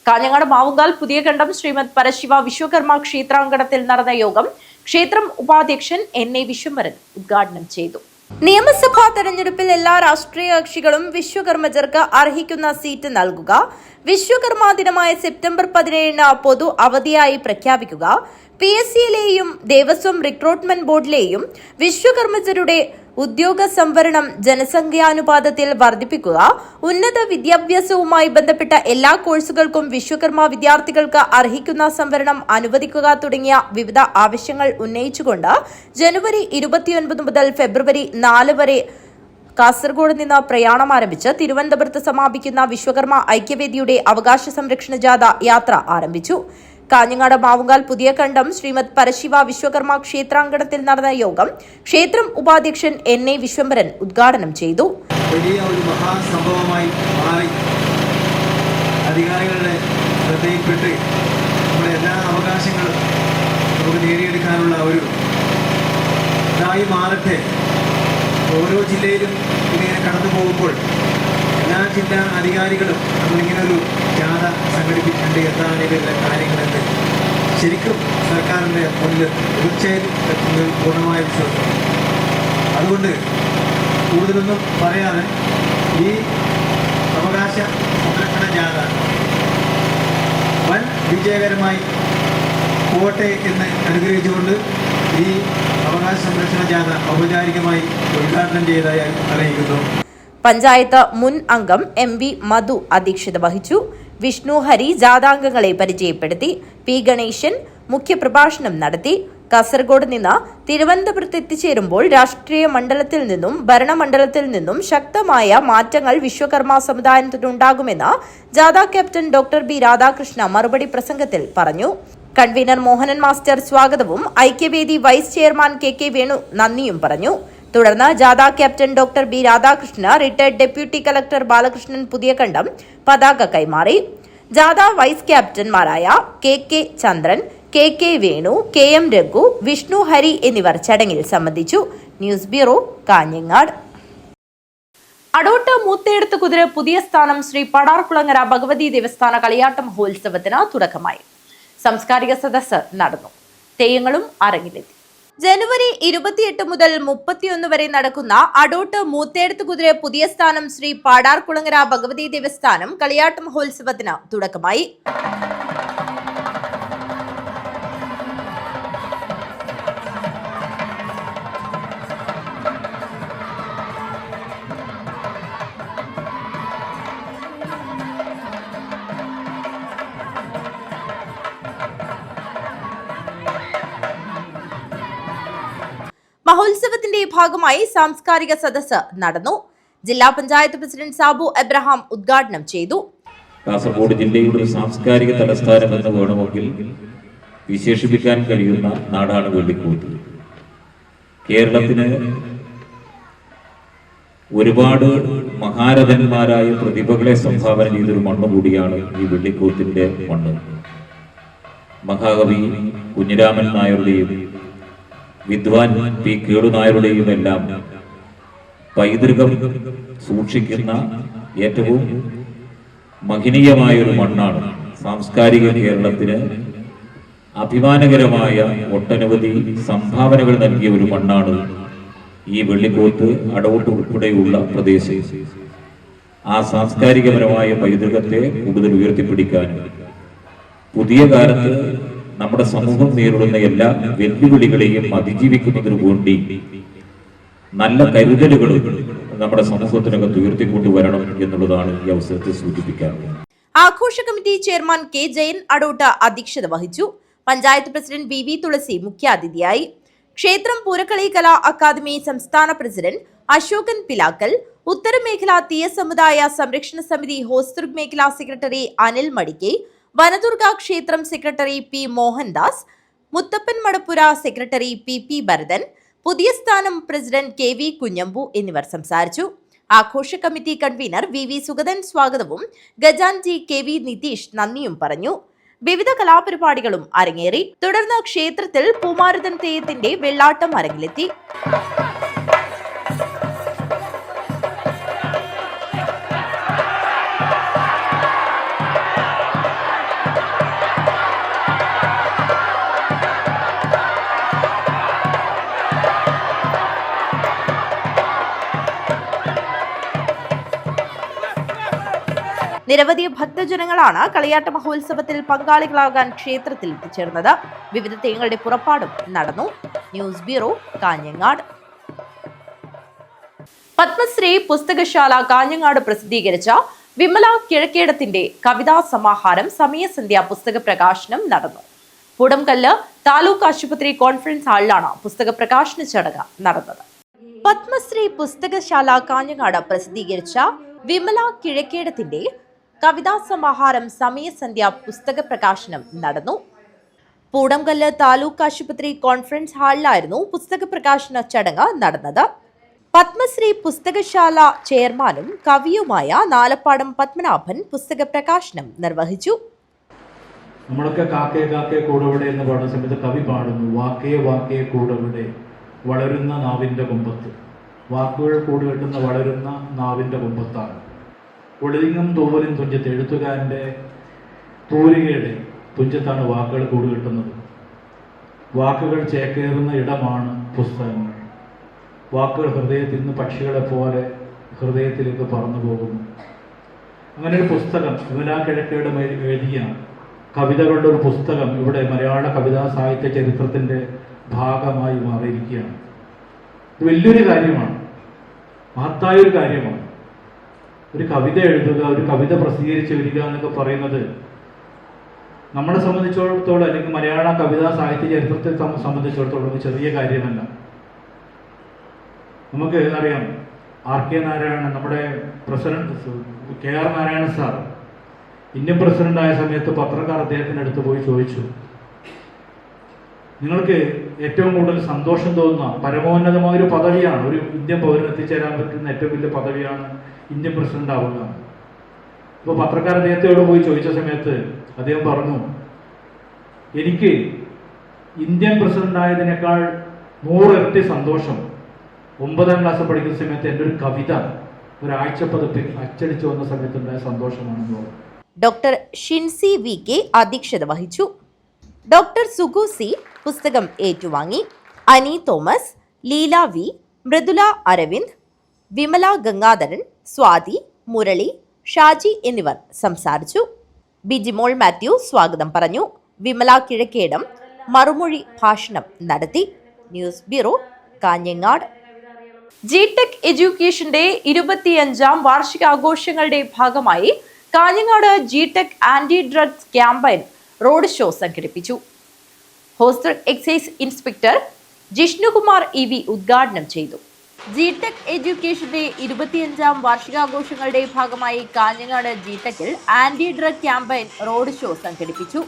കാഞ്ഞങ്ങാട് മാവുങ്കാൽ പുതിയ കണ്ടം ശ്രീമദ് പരശിവ വിശ്വകർമ്മ ക്ഷേത്രാങ്കണത്തിൽ നടന്ന യോഗം ക്ഷേത്രം ഉപാധ്യക്ഷൻ NA വിശ്വംഭരൻ ഉദ്ഘാടനം ചെയ്തു. നിയമസഭാ തെരഞ്ഞെടുപ്പിൽ എല്ലാ രാഷ്ട്രീയ കക്ഷികളും വിശ്വകർമ്മജർക്ക് അർഹിക്കുന്ന സീറ്റ് നൽകുക, വിശ്വകർമ്മ ദിനമായ സെപ്റ്റംബർ 17 പൊതു അവധിയായി പ്രഖ്യാപിക്കുക, PSCയിലെയും ദേവസ്വം റിക്രൂട്ട്മെന്റ് ബോർഡിലെയും വിശ്വകർമ്മജരുടെ ഉദ്യോഗ സംവരണം ജനസംഖ്യാനുപാതത്തിൽ വർദ്ധിപ്പിക്കുക, ഉന്നത വിദ്യാഭ്യാസവുമായി ബന്ധപ്പെട്ട എല്ലാ കോഴ്സുകൾക്കും വിശ്വകർമ്മ വിദ്യാർത്ഥികൾക്ക് അർഹിക്കുന്ന സംവരണം അനുവദിക്കുക തുടങ്ങിയ വിവിധ ആവശ്യങ്ങൾ ഉന്നയിച്ചുകൊണ്ട് ജനുവരി 29 മുതൽ ഫെബ്രുവരി 4 വരെ കാസർഗോഡ് നിന്ന് പ്രയാണം ആരംഭിച്ച് തിരുവനന്തപുരത്ത് സമാപിക്കുന്ന വിശ്വകർമ്മ ഐക്യവേദിയുടെ അവകാശ സംരക്ഷണ ജാഥ യാത്ര ആരംഭിച്ചു. കാഞ്ഞങ്ങാട് മാവുങ്കാൽ പുതിയ കണ്ടം ശ്രീമദ് പരശിവ വിശ്വകർമ്മ ക്ഷേത്രാങ്കണത്തിൽ നടന്ന യോഗം ക്ഷേത്രം ഉപാധ്യക്ഷൻ NA വിശ്വംഭരൻ ഉദ്ഘാടനം ചെയ്തു. വലിയ ഒരു മഹാസംഭവമായി മാറി അധികാരികളുടെ ശ്രദ്ധയിൽപ്പെട്ട് നമ്മുടെ എല്ലാ അവകാശങ്ങളും നമുക്ക് നേടിയെടുക്കാനുള്ള ഒരു ഇതായി മാറട്ടെ. ഓരോ ജില്ലയിലും ഇതിങ്ങനെ കടന്നു പോകുമ്പോൾ എല്ലാ ജില്ലാ അധികാരികളും നമ്മളിങ്ങനൊരു ജാഥ സംഘടിപ്പിക്കേണ്ട എന്താണ് ഇതിൻ്റെ കാര്യങ്ങളെന്ന് ശരിക്കും സർക്കാരിൻ്റെ മുന്നിൽ തീർച്ചയായും എത്തുന്നതിൽ പൂർണ്ണമായ വിശ്വാസം. അതുകൊണ്ട് കൂടുതലൊന്നും പറയാതെ ഈ അവകാശ സംരക്ഷണ ജാഥ വൻ വിജയകരമായി പോട്ടെ എന്ന് അനുഗ്രഹിച്ചുകൊണ്ട് ഈ അവകാശ സംരക്ഷണ ജാഥ ഔപചാരികമായി ഉദ്ഘാടനം ചെയ്തതായി അറിയിക്കുന്നു. പഞ്ചായത്ത് മുൻ അംഗം MV മധു അധ്യക്ഷത വഹിച്ചു. വിഷ്ണു ഹരി ജാഥാംഗങ്ങളെ പരിചയപ്പെടുത്തി. P ഗണേശൻ മുഖ്യപ്രഭാഷണം നടത്തി. കാസർഗോഡ് നിന്ന് തിരുവനന്തപുരത്ത് എത്തിച്ചേരുമ്പോൾ രാഷ്ട്രീയ മണ്ഡലത്തിൽ നിന്നും ഭരണമണ്ഡലത്തിൽ നിന്നും ശക്തമായ മാറ്റങ്ങൾ വിശ്വകർമ്മ സമുദായത്തിനുണ്ടാകുമെന്ന് ജാഥ ക്യാപ്റ്റൻ ഡോക്ടർ B രാധാകൃഷ്ണ മറുപടി പ്രസംഗത്തിൽ പറഞ്ഞു. കൺവീനർ മോഹനൻ മാസ്റ്റർ സ്വാഗതവും ഐക്യവേദി വൈസ് ചെയർമാൻ KK വേണു നന്ദിയും പറഞ്ഞു. തുടർന്ന് ജാഥ captain doctor B Radhakrishna retired deputy collector Balakrishnan പുതിയ കണ്ടം പതാക കൈമാറി. ജാഥ വൈസ് ക്യാപ്റ്റന്മാരായ KK Chandran, KK Venu, KM Raghu, Vishnu Hari എന്നിവർ ചടങ്ങിൽ സംബന്ധിച്ചു. News bureau, Kanhangad. അടോട്ട് മൂത്തേടത്ത് കുതിര പുതിയ സ്ഥാനം ശ്രീ പടാർകുളങ്ങര ഭഗവതി ദേവസ്ഥാന കളിയാട്ട മഹോത്സവത്തിന് തുടക്കമായി. സാംസ്കാരിക സദസ്സ് നടന്നു. തെയ്യങ്ങളും അരങ്ങിലെത്തി. ജനുവരി 28 മുതൽ 31 വരെ നടക്കുന്ന അടോട്ട് മൂത്തേടത്ത് കുതിര പുതിയ സ്ഥാനം ശ്രീ പാടാർകുളങ്ങര ഭഗവതി ദേവസ്ഥാനം കളിയാട്ട മഹോത്സവത്തിന് തുടക്കമായി. മഹോത്സവത്തിന്റെ ഭാഗമായി സാംസ്കാരിക സദസ്സ് നടന്നു. ജില്ലാ പഞ്ചായത്ത് പ്രസിഡന്റ് സാബു എബ്രഹാം ഉദ്ഘാടനം ചെയ്തു. കാസർഗോഡ് ജില്ലയുടെ സാംസ്കാരിക തലസ്ഥാനം എന്ന് വേണമെങ്കിൽ വിശേഷിപ്പിക്കാൻ കഴിയുന്ന നാടാണ് വെള്ളിക്കോത്ത്. കേരളത്തിന് ഒരുപാട് മഹാരഥന്മാരായ പ്രതിഭകളെ സംഭാവന ചെയ്തൊരു മണ്ണ് കൂടിയാണ് ഈ വെള്ളിക്കോത്തിന്റെ മണ്ണ്. മഹാകവി കുഞ്ഞിരാമൻ നായരുടെയും വിദ്വാൻ P കേളുനായരുടെയും എല്ലാം പൈതൃകം സൂക്ഷിക്കുന്ന ഏറ്റവും മഹനീയമായൊരു മണ്ണാണ്. സാംസ്കാരിക കേരളത്തിന് അഭിമാനകരമായ ഒട്ടനവധി സംഭാവനകൾ നൽകിയ ഒരു മണ്ണാണ് ഈ വെള്ളിക്കോത്ത് അടവോട്ട് ഉൾപ്പെടെയുള്ള പ്രദേശം ആ സാംസ്കാരികപരമായ പൈതൃകത്തെ കൂടുതൽ ഉയർത്തിപ്പിടിക്കാനും പുതിയ കാലത്ത് നമ്മുടെ സമൂഹം നേരിടുന്ന എല്ലാ വെല്ലുവിളികളെയും അതിജീവിക്കുന്നതിനു വേണ്ടി നല്ല കരുതലുകൾ നമ്മുടെ സമൂഹത്തിനകത്ത് ഉയർത്തിക്കൊണ്ടുവരണം എന്നുള്ളതാണ് ഈ അവസരത്തിൽ സൂചിപ്പിക്കാറുള്ളത്. ആഘോഷ കമ്മിറ്റി ചെയർമാൻ കെ ജയൻ അടൂട്ട് അധ്യക്ഷത വഹിച്ചു. പഞ്ചായത്ത് പ്രസിഡന്റ് വി തുളസി മുഖ്യാതിഥിയായി. ക്ഷേത്രം പൂരക്കളി കലാ അക്കാദമി സംസ്ഥാന പ്രസിഡന്റ് അശോകൻ പിലാക്കൽ, ഉത്തരമേഖല തീയ സമുദായ സംരക്ഷണ സമിതി ഹോസ്ദുർഗ് മേഖലാ സെക്രട്ടറി അനിൽ മടിക്കെ, വനദുർഗ ക്ഷേത്രം സെക്രട്ടറി പി മോഹൻദാസ്, മുത്തപ്പൻ മടപ്പുര സെക്രട്ടറി പി ഭരതൻ, പുതിയ സ്ഥാനം പ്രസിഡന്റ് കെ വി കുഞ്ഞമ്പു എന്നിവർ സംസാരിച്ചു. ആഘോഷ കമ്മിറ്റി കൺവീനർ വി സുഗതൻ സ്വാഗതവും ഗജാൻജി കെ വി നിതീഷ് നന്ദിയും പറഞ്ഞു. വിവിധ കലാപരിപാടികളും അരങ്ങേറി. തുടർന്ന് ക്ഷേത്രത്തിൽ പൂമാരുതൻ തെയ്യത്തിന്റെ വെള്ളാട്ടം അരങ്ങിലെത്തി. നിരവധി ഭക്തജനങ്ങളാണ് കളിയാട്ട മഹോത്സവത്തിൽ പങ്കാളികളാകാൻ ക്ഷേത്രത്തിൽ എത്തിച്ചേർന്നത്. വിവിധ തെയ്യങ്ങളുടെ പുറപ്പാടും നടന്നു. News bureau, Kanhangad. പത്മശ്രീ പുസ്തകശാല കാഞ്ഞങ്ങാട് പ്രസിദ്ധീകരിച്ച വിമല കിഴക്കേടത്തിന്റെ കവിതാ സമാഹാരം സമയസന്ധ്യ പുസ്തക പ്രകാശനം നടന്നു. പൂടംകല്ല് താലൂക്ക് ആശുപത്രി കോൺഫറൻസ് ഹാളിലാണ് പുസ്തക പ്രകാശന ചടങ്ങ് നടന്നത്. പത്മശ്രീ പുസ്തകശാല കാഞ്ഞങ്ങാട് പ്രസിദ്ധീകരിച്ച വിമല കിഴക്കേടത്തിന്റെ കവിതാ സമാഹാരം സമയസന്ധ്യ പുസ്തക പ്രകാശനം നടന്നു. പൂടംകല്ല് താലൂക്ക് ആശുപത്രി കോൺഫറൻസ് ഹാളിലായിരുന്നു പുസ്തക പ്രകാശന ചടങ്ങ് നടന്നത്. പത്മശ്രീ പുസ്തകശാല ചെയർമാനും കവിയുമായ നാലപ്പാടം പത്മനാഭൻ പുസ്തക പ്രകാശനം നിർവഹിച്ചു. നമ്മളൊക്കെ കാക്കേ കാക്കേ കൂടവിടെ എന്ന് പാടുന്ന സമയത്ത് കവി പാടുന്നു, വാക്കേ വാക്കേ കൂടവിടെ വളരുന്ന നാവിന്റെ കൊമ്പത്ത്. വാക്കുകൾ കൂടുകെട്ടുന്ന വളരുന്ന നാവിന്റെ കൊമ്പത്താണ്. ഒളിങ്ങും തൂവലും തുഞ്ചത്ത്, എഴുത്തുകാരൻ്റെ തൂലികയുടെ തുഞ്ചത്താണ് വാക്കുകൾ കൂടുകെട്ടുന്നത്. വാക്കുകൾ ചേക്കേറുന്ന ഇടമാണ് പുസ്തകങ്ങൾ. വാക്കുകൾ ഹൃദയത്തിൽ നിന്ന് പക്ഷികളെ പോലെ ഹൃദയത്തിലേക്ക് പറന്നു പോകുന്നു. അങ്ങനെ ഒരു പുസ്തകം വിമല കിഴക്കേട് എഴുതിയ കവിതകളുടെ ഒരു പുസ്തകം ഇവിടെ മലയാള കവിതാ സാഹിത്യ ചരിത്രത്തിൻ്റെ ഭാഗമായി മാറിയിരിക്കുകയാണ്. ഇത് വലിയൊരു കാര്യമാണ്, മഹത്തായൊരു കാര്യമാണ്. ഒരു കവിത എഴുതുക, ഒരു കവിത പ്രസിദ്ധീകരിച്ച് വരിക എന്നൊക്കെ പറയുന്നത് നമ്മളെ സംബന്ധിച്ചിടത്തോളം, അല്ലെങ്കിൽ മലയാള കവിതാ സാഹിത്യ ചരിത്രത്തെ സംബന്ധിച്ചിടത്തോളം ഒരു ചെറിയ കാര്യമല്ല. നമുക്ക് അറിയാം, RK നാരായണൻ, നമ്മുടെ president KR Narayanan sir Indian പ്രസിഡന്റായ സമയത്ത് പത്രക്കാർ അദ്ദേഹത്തിൻ്റെ അടുത്ത് പോയി ചോദിച്ചു, നിങ്ങൾക്ക് ഏറ്റവും കൂടുതൽ സന്തോഷം തോന്നുന്ന പരമോന്നതമായൊരു പദവിയാണ്, ഒരു ഇന്ത്യൻ പൗരന് എത്തിച്ചേരാൻ പറ്റുന്ന ഏറ്റവും വലിയ പദവിയാണ് ഇന്ത്യൻ പ്രസിഡന്റ് ആവുക. അപ്പോൾ പത്രക്കാർ അദ്ദേഹത്തോട് പോയി ചോദിച്ച സമയത്ത് അദ്ദേഹം പറഞ്ഞു, എനിക്ക് ഇന്ത്യൻ പ്രസിഡന്റ് ആയതിനേക്കാൾ 100 ഇരട്ടി സന്തോഷം 9ാം ക്ലാസ് പഠിക്കുന്ന സമയത്ത് എൻ്റെ ഒരു കവിത ഒരാഴ്ചപ്പതിപ്പിൽ അച്ചടിച്ചു വന്ന സമയത്തുണ്ടായ സന്തോഷമാണെന്ന് പറഞ്ഞു. ഡോക്ടർ ഷിൻസി VK അധ്യക്ഷത വഹിച്ചു. ഡോക്ടർ സുഗു C പുസ്തകം ഏറ്റുവാങ്ങി. അനി തോമസ്, ലീല V, മൃദുല അരവിന്ദ്, വിമല ഗംഗാധരൻ, സ്വാതി, മുരളി, ഷാജി എന്നിവർ സംസാരിച്ചു. ബിജിമോൾ മാത്യു സ്വാഗതം പറഞ്ഞു. വിമല കിഴക്കേടം മറുമൊഴി ഭാഷണം നടത്തി. News bureau, Kanhangad. GTech എഡ്യൂക്കേഷന്റെ 25ാം വാർഷികാഘോഷങ്ങളുടെ ഭാഗമായി Kanhangad GTech anti drugs campaign road show സംഘടിപ്പിച്ചു. Hosdurg excise inspector Jishnukumar EV ഉദ്ഘാടനം ചെയ്തു. GTech എഡ്യൂക്കേഷന്റെ 25ാം വാർഷികാഘോഷങ്ങളുടെ ഭാഗമായി കാഞ്ഞങ്ങാട് GTechൽ anti drug campaign road show സംഘടിപ്പിച്ചു.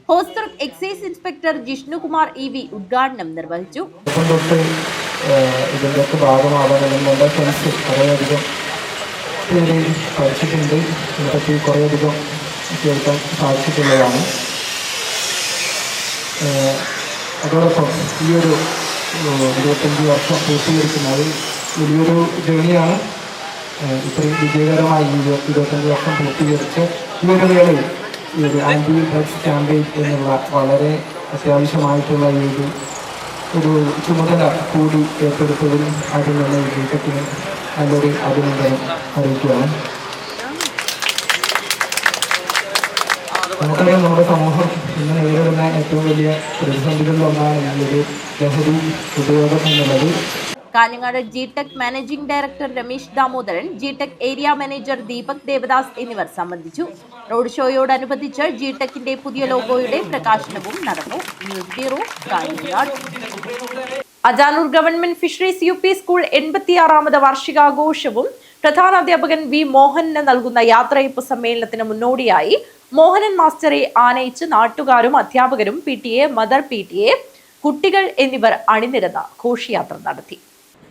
Hosdurg excise inspector Jishnukumar EV ഉദ്ഘാടനം നിർവഹിച്ചു. ഇതിൻ്റെയൊക്കെ ഭാഗമാവാനും എൻ്റെ ഫ്രണ്ട്സ് കുറേയധികം പേര് പഠിച്ചിട്ടുണ്ട്. ഇതിനെപ്പറ്റി കുറേയധികം കേൾക്കാൻ സാധിച്ചിട്ടുള്ളതാണ്. അതോടൊപ്പം ഈ ഒരു 25 വർഷം പൂർത്തീകരിക്കുന്നത് വലിയൊരു ജേണിയാണ്. ഇത്രയും വിജയകരമായി 25 വർഷം പൂർത്തീകരിച്ച് ഈ ഒരു വേളയിൽ ഈ ഒരു ആൻറ്റി ഡ്രഗ്സ് ക്യാമ്പയിൻ എന്നുള്ള വളരെ അത്യാവശ്യമായിട്ടുള്ള ഈ ഒരു ഒരു ചുമതല കൂടി ഏറ്റെടുത്തതിനും അതിനുള്ള വിജയത്തിന് നല്ലൊരു അഭിനന്ദനം അറിയിക്കുകയാണ്. നമുക്കറിയാം, നമ്മുടെ സമൂഹം ഇന്ന് നേരിടുന്ന ഏറ്റവും വലിയ പ്രതിസന്ധികളിലൊന്നാണ് ഈ ഒരു ലഹരി ഉപയോഗം എന്നുള്ളത്. Kanhangad GTEC managing director Ramesh Damodaran, GTEC area manager Deepak Devadas എന്നിവർ സംബന്ധിച്ചു. റോഡ് ഷോയോടനുബന്ധിച്ച് ജിടെക്കിന്റെ പുതിയ ലോഗോയുടെ പ്രകാശനവും നടന്നു. News bureau, Kanhangad. Ajanur government fisheries UP school 86ാമത് വാർഷികാഘോഷവും പ്രധാനാധ്യാപകൻ വി മോഹനന് നൽകുന്ന യാത്രയയപ്പ് സമ്മേളനത്തിന് മുന്നോടിയായി മോഹനൻ മാസ്റ്ററെ ആനയിച്ച് നാട്ടുകാരും അധ്യാപകരും PTA, മദർ PTA, കുട്ടികൾ എന്നിവർ അണിനിരന്ന ഘോഷയാത്ര നടത്തി.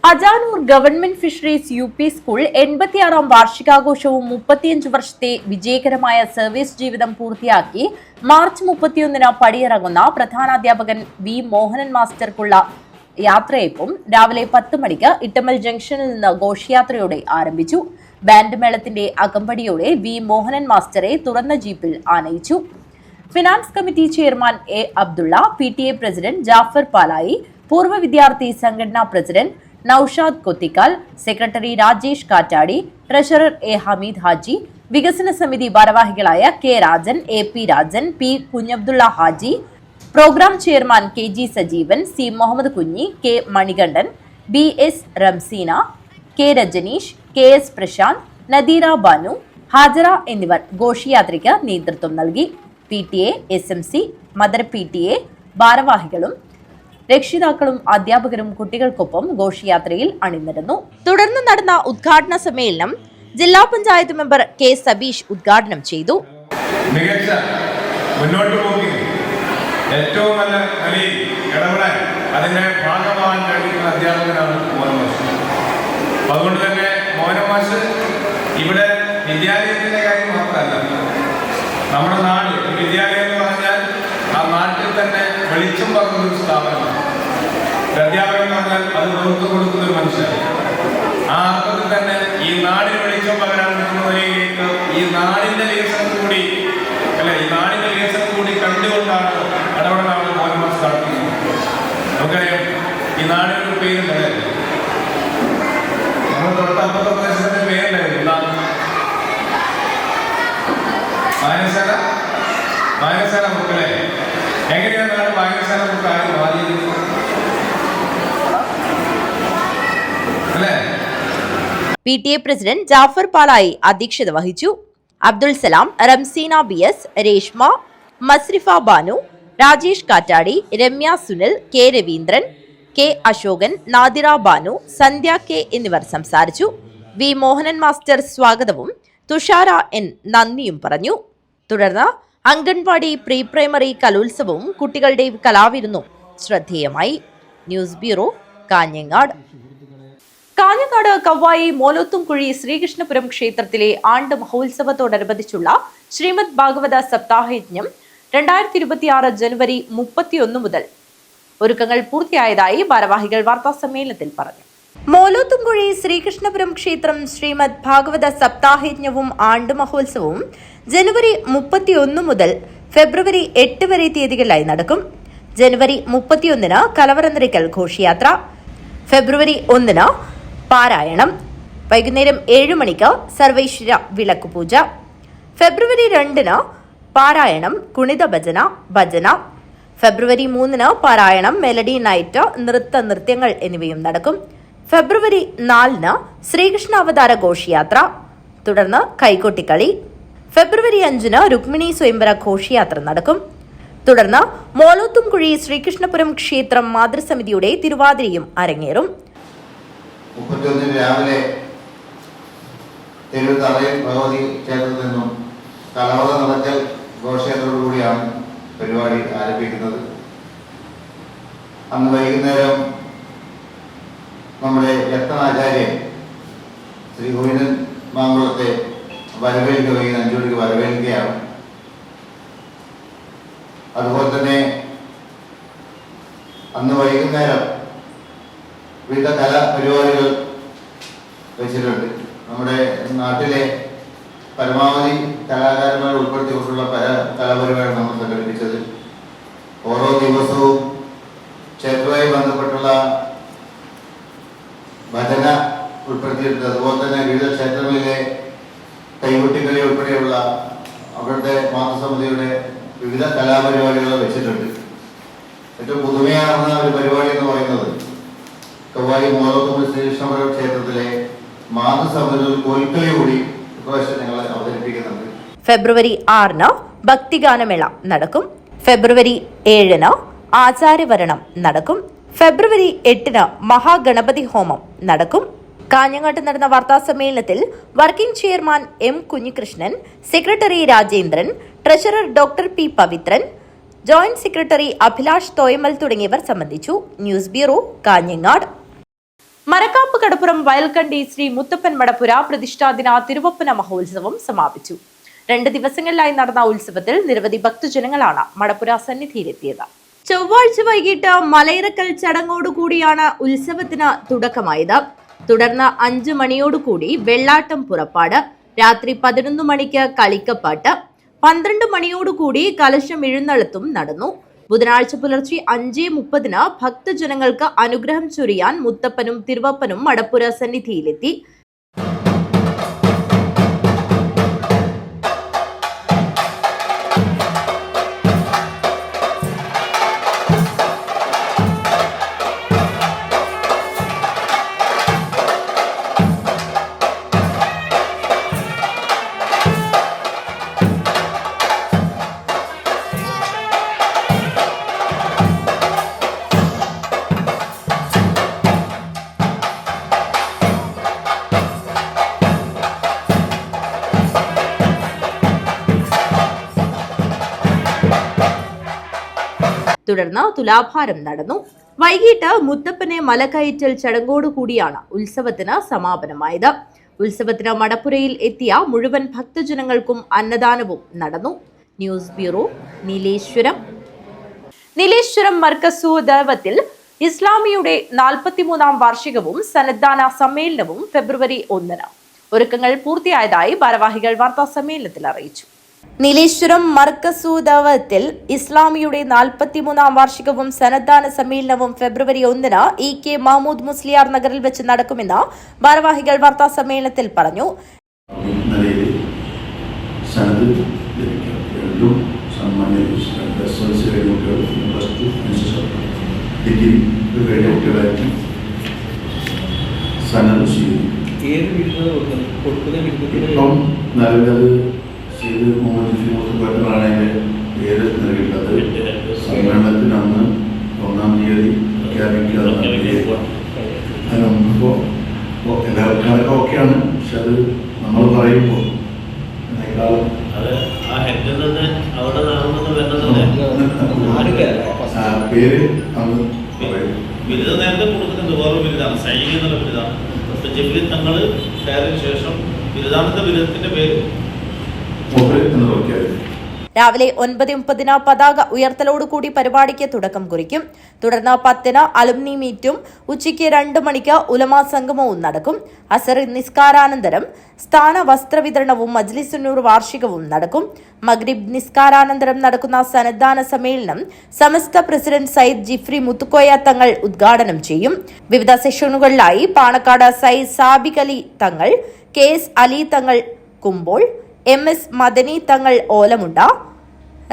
Ajanur government fisheries UP school 86ാം വാർഷികാഘോഷവും 35 വർഷത്തെ വിജയകരമായ സർവീസ് ജീവിതം പൂർത്തിയാക്കി മാർച്ച് 31-ന് പടിയിറങ്ങുന്ന പ്രധാനാധ്യാപകൻ വി മോഹനൻ മാസ്റ്റർക്കുള്ള യാത്രയയപ്പും രാവിലെ 10 മണിക്ക് ഇട്ടമ്മൽ ജംഗ്ഷനിൽ നിന്ന് ഘോഷയാത്രയോടെ ആരംഭിച്ചു. ബാൻഡ് മേളത്തിന്റെ അകമ്പടിയോടെ വി മോഹനൻ മാസ്റ്ററെ തുറന്ന ജീപ്പിൽ ആനയിച്ചു. Finance committee chairman A. Abdulla, PTA president Jafar Palayi, പൂർവ്വ വിദ്യാർത്ഥി സംഘടനാ president Naushad Kothikkal, secretary Rajesh Kattadi, treasurer A. Hameed Haji, വികസന സമിതി ഭാരവാഹികളായ K. Rajan, AP Rajan, P. Kunhabdulla Haji, programme chairman KG Sajeevan, C. Muhammad Kunhi, K. Manikandan, BS Ramseena, K. Rajneesh, KS Prashant, Nadeera Banu, Hajara എന്നിവർ ഘോഷയാത്രയ്ക്ക് നേതൃത്വം നൽകി. PTA, SMC, മദർ PTA ഭാരവാഹികളും രക്ഷിതാക്കളും അധ്യാപകരും കുട്ടികൾക്കൊപ്പം ഘോഷയാത്രയിൽ അണിനിരന്നു. തുടർന്ന് നടന്ന ഉദ്ഘാടന സമ്മേളനം ജില്ലാ പഞ്ചായത്ത് മെമ്പർ K. സബീഷ് ഉദ്ഘാടനം ചെയ്തു. മികച്ച മുന്നോട്ട് പോക്കി ഏറ്റവും നല്ല നിലയിൽ ഇടപെടാൻ അതിന്റെ ഭാഗമാകാൻ കഴിയുന്ന അധ്യാപകനാണ് മോഹൻ മാഷ്. അതുകൊണ്ട് തന്നെ മോഹൻ മാഷ് ഇവിടെ വിദ്യാലയത്തിന്റെ കാര്യം മാത്രമല്ല, നമ്മുടെ നാട് വിദ്യാലയം എന്ന് പറഞ്ഞാൽ ആ നാട്ടിൽ തന്നെ വെളിച്ചം പകർന്ന ഒരു സ്ഥാപനമാണ്. അധ്യാപകൻ എന്ന് പറഞ്ഞാൽ അത് നേതൃത്വം കൊടുക്കുന്ന ഒരു മനുഷ്യൻ. ആ അർത്ഥത്തിൽ തന്നെ ഈ നാടിന് വെളിച്ചം പകരാൻ നിൽക്കുന്നവരേക്ക് ഈ നാടിന്റെ വികസനം കൂടി ഈ നാടിന്റെ വികസനം കൂടി കണ്ടുകൊണ്ടാണ് ഇടപെടലാണ് മോഹൻ മാഷ് നടത്തുന്നത്. നമുക്കറിയാം, ഈ നാടിനൊരു പേരുണ്ടായിരുന്നു, നമ്മുടെ തൊട്ടപ്പുറത്തെ പ്രദേശത്തിന്റെ പേരുണ്ടായിരുന്നു വായനശാല ബുക്കല്ലേ. എങ്ങനെയാണ് നാട് വായനശാല ബുക്ക് ആരും ബാധിക്കുന്നത് അല്ലേ? PTA പ്രസിഡന്റ് ജാഫർ പാലായി അധ്യക്ഷത വഹിച്ചു. അബ്ദുൽ സലാം, റംസീന BS, രേഷ്മ, മസ്രിഫ ബാനു, രാജേഷ് കാറ്റാടി, രമ്യ സുനിൽ, K. രവീന്ദ്രൻ, K. അശോകൻ, നാദിറ ബാനു, സന്ധ്യ K എന്നിവർ സംസാരിച്ചു. വി മോഹനൻ മാസ്റ്റർ സ്വാഗതവും തുഷാര N നന്ദിയും പറഞ്ഞു. തുടർന്ന് അംഗൻവാടി പ്രീ പ്രൈമറി കലോത്സവവും കുട്ടികളുടെ കലാവിരുന്നും ശ്രദ്ധേയമായി. News bureau, Kanhangad. കാഞ്ഞങ്ങാട് കവ്വായി മോലോത്തുംകുഴി ശ്രീകൃഷ്ണപുരം ക്ഷേത്രത്തിലെ ആണ്ട് മഹോത്സവത്തോടനുബന്ധിച്ചുള്ള ശ്രീമദ് ഭാഗവത സപ്താഹയജ്ഞം 2026 ജനുവരി 31 മുതൽ ഒരുക്കങ്ങൾ പൂർത്തിയായതായി ഭാരവാഹികൾ വാർത്താസമ്മേളനത്തിൽ പറഞ്ഞു. മോലോത്തുംകുഴി ശ്രീകൃഷ്ണപുരം ക്ഷേത്രം ശ്രീമദ് ഭാഗവത സപ്താഹയജ്ഞവും ആണ്ട് മഹോത്സവവും ജനുവരി 31 മുതൽ ഫെബ്രുവരി 8 വരെ തീയതികളിലായി നടക്കും. ജനുവരി 31-ന് കലവറനിറയ്ക്കൽ ഘോഷയാത്ര, ഫെബ്രുവരി 1-ന് പാരായണം, വൈകുന്നേരം 7 മണിക്ക് സർവേശ്വര വിളക്കുപൂജ, ഫെബ്രുവരി 2-ന് പാരായണം, കുണിത ഭജന, ഫെബ്രുവരി 3-ന് പാരായണം, മെലഡി നൈറ്റ്, നൃത്യങ്ങൾ എന്നിവയും നടക്കും. ഫെബ്രുവരി 4-ന് ശ്രീകൃഷ്ണ അവതാര ഘോഷയാത്ര, തുടർന്ന് കൈകൊട്ടിക്കളി. ഫെബ്രുവരി 5-ന് രുക്മിണി സ്വയംവര ഘോഷയാത്ര നടക്കും. തുടർന്ന് മോലോത്തുംകുഴി ശ്രീകൃഷ്ണപുരം ക്ഷേത്രം മാതൃസമിതിയുടെ തിരുവാതിരയും അരങ്ങേറും. 31 രാവിലെ തിരുവനന്തപുരം ഭഗവതി ക്ഷേത്രത്തിൽ നിന്നും കലവറ നടക്കൽ ഘോഷയാത്രയോടുകൂടിയാണ് പരിപാടി ആരംഭിക്കുന്നത്. അന്ന് വൈകുന്നേരം നമ്മുടെ രത്നാചാര്യൻ ശ്രീ ഗോവിന്ദൻ മാങ്കുളത്തെ വരവേൽക്കുക, 5 മണിക്ക് വരവേൽക്കുകയാണ്. അതുപോലെ തന്നെ അന്ന് വൈകുന്നേരം വിവിധ കലാപരിപാടികൾ വെച്ചിട്ടുണ്ട്. നമ്മുടെ നാട്ടിലെ പരമാവധി കലാകാരന്മാരെ ഉൾപ്പെടുത്തിക്കൊണ്ടുള്ള പല കലാപരിപാടികൾ നമ്മൾ സംഘടിപ്പിച്ചത്. ഓരോ ദിവസവും ക്ഷേത്ര ഇതുമായി ബന്ധപ്പെട്ടുള്ള ഭജന ഉൾപ്പെടുത്തിയിട്ടുണ്ട്. അതുപോലെ തന്നെ വിവിധ ക്ഷേത്രങ്ങളിലെ കൈകൊട്ടിക്കളി ഉൾപ്പെടെയുള്ള അവിടുത്തെ മാതൃസമിതിയുടെ വിവിധ കലാപരിപാടികൾ വെച്ചിട്ടുണ്ട്. ഏറ്റവും പുതുമയാർന്ന ഒരു പരിപാടി എന്ന് പറയുന്നത് കവായി മോളത്തുമ്പി ശ്രീകൃഷ്ണപുരം ക്ഷേത്രത്തിലെ മാതൃസമിതിയുടെ കോൽക്കളി കൂടി ഇപ്രാവശ്യം ഞങ്ങൾ അവതരിപ്പിക്കുന്നുണ്ട്. ഫെബ്രുവരി 6-ന് ഭക്തിഗാനമേള നടക്കും. ഫെബ്രുവരി 7-ന് ആചാര്യവരണം നടക്കും. ഫെബ്രുവരി 8-ന് മഹാഗണപതി ഹോമം നടക്കും. കാഞ്ഞങ്ങാട്ട് നടന്ന വാർത്താ സമ്മേളനത്തിൽ working chairman M Kunhikrishnan, secretary Rajendran, treasurer doctor P Pavithran, joint secretary Abhilash Thoyamal തുടങ്ങിയവർ സംബന്ധിച്ചു. News bureau, Kanhangad. മരക്കാപ്പ് കടപ്പുറം വയൽക്കണ്ടി ശ്രീ മുത്തപ്പൻ മടപ്പുര പ്രതിഷ്ഠാദിന തിരുവപ്പന മഹോത്സവം സമാപിച്ചു. 2 ദിവസങ്ങളിലായി നടന്ന ഉത്സവത്തിൽ നിരവധി ഭക്തജനങ്ങളാണ് മടപ്പുര സന്നിധിയിലെത്തിയത്. ചൊവ്വാഴ്ച വൈകിട്ട് മലയിറക്കൽ ചടങ്ങോടുകൂടിയാണ് ഉത്സവത്തിന് തുടക്കമായത്. തുടർന്ന് 5 മണിയോടുകൂടി വെള്ളാട്ടം പുറപ്പാട്, രാത്രി 11 മണിക്ക് കളിക്കപ്പാട്ട്, 12 മണിയോടുകൂടി കലശം എഴുന്നള്ളത്തും നടന്നു. ബുധനാഴ്ച പുലർച്ചെ 5:30-ന് ഭക്തജനങ്ങൾക്ക് അനുഗ്രഹം ചൊരിയാൻ മുത്തപ്പനും തിരുവപ്പനും മടപ്പുര സന്നിധിയിലെത്തി. തുടർന്ന് തുലാഭാരം നടന്നു. വൈകിട്ട് മുത്തപ്പനെ മലകയറ്റൽ ചടങ്ങോടുകൂടിയാണ് ഉത്സവത്തിന് സമാപനമായത്. ഉത്സവത്തിന് മടപ്പുരയിൽ എത്തിയ മുഴുവൻ ഭക്തജനങ്ങൾക്കും അന്നദാനവും നടന്നു. News bureau, Nileshwaram. നീലേശ്വരം മർക്കസു ദേവത്തിൽ ഇസ്ലാമിയുടെ 43-ാം വാർഷികവും സന്നദ്ധാന സമ്മേളനവും ഫെബ്രുവരി 1-ന്. ഒരുക്കങ്ങൾ പൂർത്തിയായതായി ഭാരവാഹികൾ വാർത്താ സമ്മേളനത്തിൽ അറിയിച്ചു. നീലേശ്വരം മർക്കസൂദവത്തിൽ ഇസ്ലാമിയുടെ 43-ാം വാർഷികവും സന്നദ്ധാന സമ്മേളനവും ഫെബ്രുവരി 1-ന് EK മഹ്മൂദ് മുസ്ലിയാർ നഗറിൽ വെച്ച് നടക്കുമെന്ന് ഭാരവാഹികൾ വാർത്താ സമ്മേളനത്തിൽ പറഞ്ഞു. പേര് നൽകിയിട്ടുള്ളത് സമ്മേളനത്തിന് അന്ന് 1-ാം തീയതി പ്രഖ്യാപിക്കാതെ അതിനുമ്പോൾ എല്ലാവർക്കും ഓക്കെയാണ്. പക്ഷെ അത് നമ്മൾ പറയുമ്പോൾ പേര് അന്ന് പറയും. ബിരുദം നേരത്തെ കൊടുക്കുന്നത് വേറെ ബിരുദമാണ്, സൈനിക എന്നുള്ള ബിരുദമാണ്. ജബിലി തങ്ങൾ കയറിയ ശേഷം ബിരുദാനത്തെ ബിരുദത്തിന്റെ പേര് എന്ന് പ്രഖ്യാപിച്ചു. രാവിലെ 9:30-ന് പതാക ഉയർത്തലോടുകൂടി പരിപാടിക്ക് തുടക്കം കുറിക്കും. തുടർന്ന് 10-ന് അലുമിനി മീറ്റും ഉച്ചയ്ക്ക് 2 മണിക്ക് ഉലമാ സംഗമവും നടക്കും. അസർ നിസ്കാരാനന്തരം സ്ഥാന വസ്ത്രവിതരണവും മജ്ലിസുന്നൂർ വാർഷികവും നടക്കും. മഗ്രിബ് നിസ്കാരാനന്തരം നടക്കുന്ന സന്നദ്ധാന സമ്മേളനം സമസ്ത പ്രസിഡന്റ് സയ്യിദ് ജിഫ്രി മുത്തുക്കോയ തങ്ങൾ ഉദ്ഘാടനം ചെയ്യും. വിവിധ സെഷനുകളിലായി പാണക്കാട് സയ്യിദ് സാബിക് അലി തങ്ങൾ, KS അലി തങ്ങൾ കുമ്പോൾ, MS മദനി തങ്ങൾ ഓലമുണ്ട,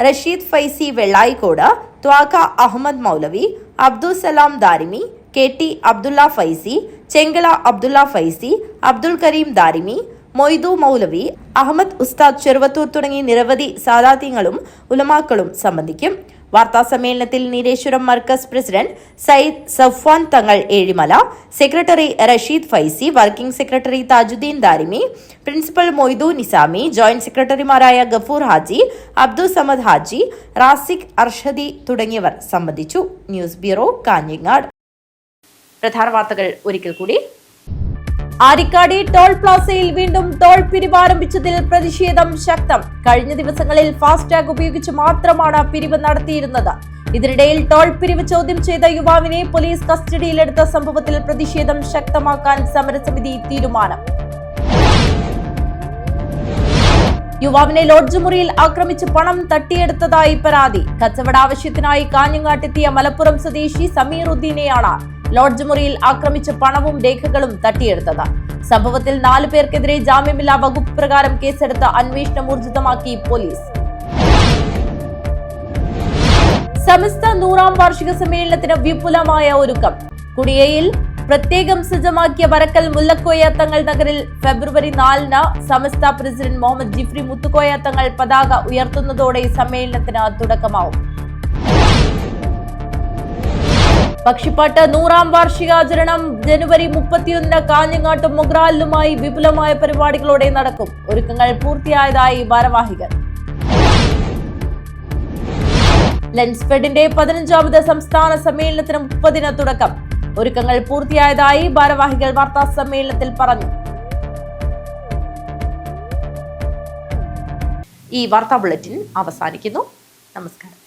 റഷീദ് ഫൈസി വെള്ളായിക്കോട്, ത്വാഖ അഹമ്മദ് മൗലവി, അബ്ദുസലാം ദാരിമി, KT അബ്ദുള്ള ഫൈസി, ചെങ്കള അബ്ദുള്ള ഫൈസി, അബ്ദുൽ കരീം ദാരിമി, മൊയ്തു മൗലവി, അഹമ്മദ് ഉസ്താദ് ചെറുവത്തൂർ തുടങ്ങി നിരവധി സാദാത്യങ്ങളും ഉലമാക്കളും സംബന്ധിക്കും. വാർത്താ സമ്മേളനത്തിൽ Nileshwaram Markaz president Sayyid Safwan Thangal Ezhimala, secretary Rasheed Faizy, working secretary Tajuddin Darimi, principal Moidu Nizami, joint സെക്രട്ടറിമാരായ ഗഫൂർ ഹാജി, അബ്ദുൾ സമദ് ഹാജി, റാസിഖ് അർഷദി തുടങ്ങിയവർ സംബന്ധിച്ചു. News bureau, Kanhangad. പ്രധാന വാർത്തകൾ ഒരിക്കൽ കൂടി. ആരിക്കാടി ടോൾ പ്ലാസയിൽ വീണ്ടും ടോൾ പിരിവ് ആരംഭിച്ചതിൽ പ്രതിഷേധം ശക്തം. കഴിഞ്ഞ ദിവസങ്ങളിൽ ഫാസ്ടാഗ് ഉപയോഗിച്ച് മാത്രമാണ് പിരിവ് നടത്തിയിരുന്നത്. ഇതിനിടയിൽ ടോൾ പിരിവ് ചോദ്യം ചെയ്ത യുവാവിനെ പോലീസ് കസ്റ്റഡിയിലെടുത്ത സംഭവത്തിൽ പ്രതിഷേധം ശക്തമാക്കാൻ സമരസമിതി തീരുമാനം. യുവാവിനെ ലോഡ്ജ് മുറിയിൽ ആക്രമിച്ച് പണം തട്ടിയെടുത്തതായി പരാതി. കച്ചവട ആവശ്യത്തിനായി കാഞ്ഞങ്ങാട്ടെത്തിയ മലപ്പുറം സ്വദേശി സമീർ ഉദ്ദീനെയാണ് ലോഡ്ജ് മുറിയിൽ ആക്രമിച്ച് പണവും രേഖകളും തട്ടിയെടുത്തത്. സംഭവത്തിൽ 4 പേർക്കെതിരെ ജാമ്യമില്ലാ വകുപ്പ് പ്രകാരം കേസെടുത്ത് അന്വേഷണം ഊർജിതമാക്കി പോലീസ്. സമസ്ത 100ാം വാർഷിക സമ്മേളനത്തിന് വിപുലമായ ഒരുക്കം. കുടിയയിൽ പ്രത്യേകം സജ്ജമാക്കിയ വരക്കൽ മുല്ലക്കോയ തങ്ങൾ നഗറിൽ ഫെബ്രുവരി 4-ന് സമസ്ത പ്രസിഡന്റ് മുഹമ്മദ് ജിഫ്രി മുത്തുക്കോയ തങ്ങൾ പതാക ഉയർത്തുന്നതോടെ സമ്മേളനത്തിന് തുടക്കമാവും. പക്ഷിപ്പാട്ട് 100ാം വാർഷികാചരണം ജനുവരി 31-ന് കാഞ്ഞങ്ങാട്ടും മുഗ്രാലിലുമായി വിപുലമായ പരിപാടികളോടെ നടക്കും. ഒരുക്കങ്ങൾ പൂർത്തിയായതായി ഭാരവാഹികൾ. ലെൻസ്ഫെഡിന്റെ 15ാമത് സംസ്ഥാന സമ്മേളനത്തിന് 30-ന് തുടക്കം. ഒരുക്കങ്ങൾ പൂർത്തിയായതായി ഭാരവാഹികൾ വാർത്താ സമ്മേളനത്തിൽ പറഞ്ഞു. ഈ വാർത്താ ബുള്ളറ്റിൻ അവസാനിക്കുന്നു. നമസ്കാരം.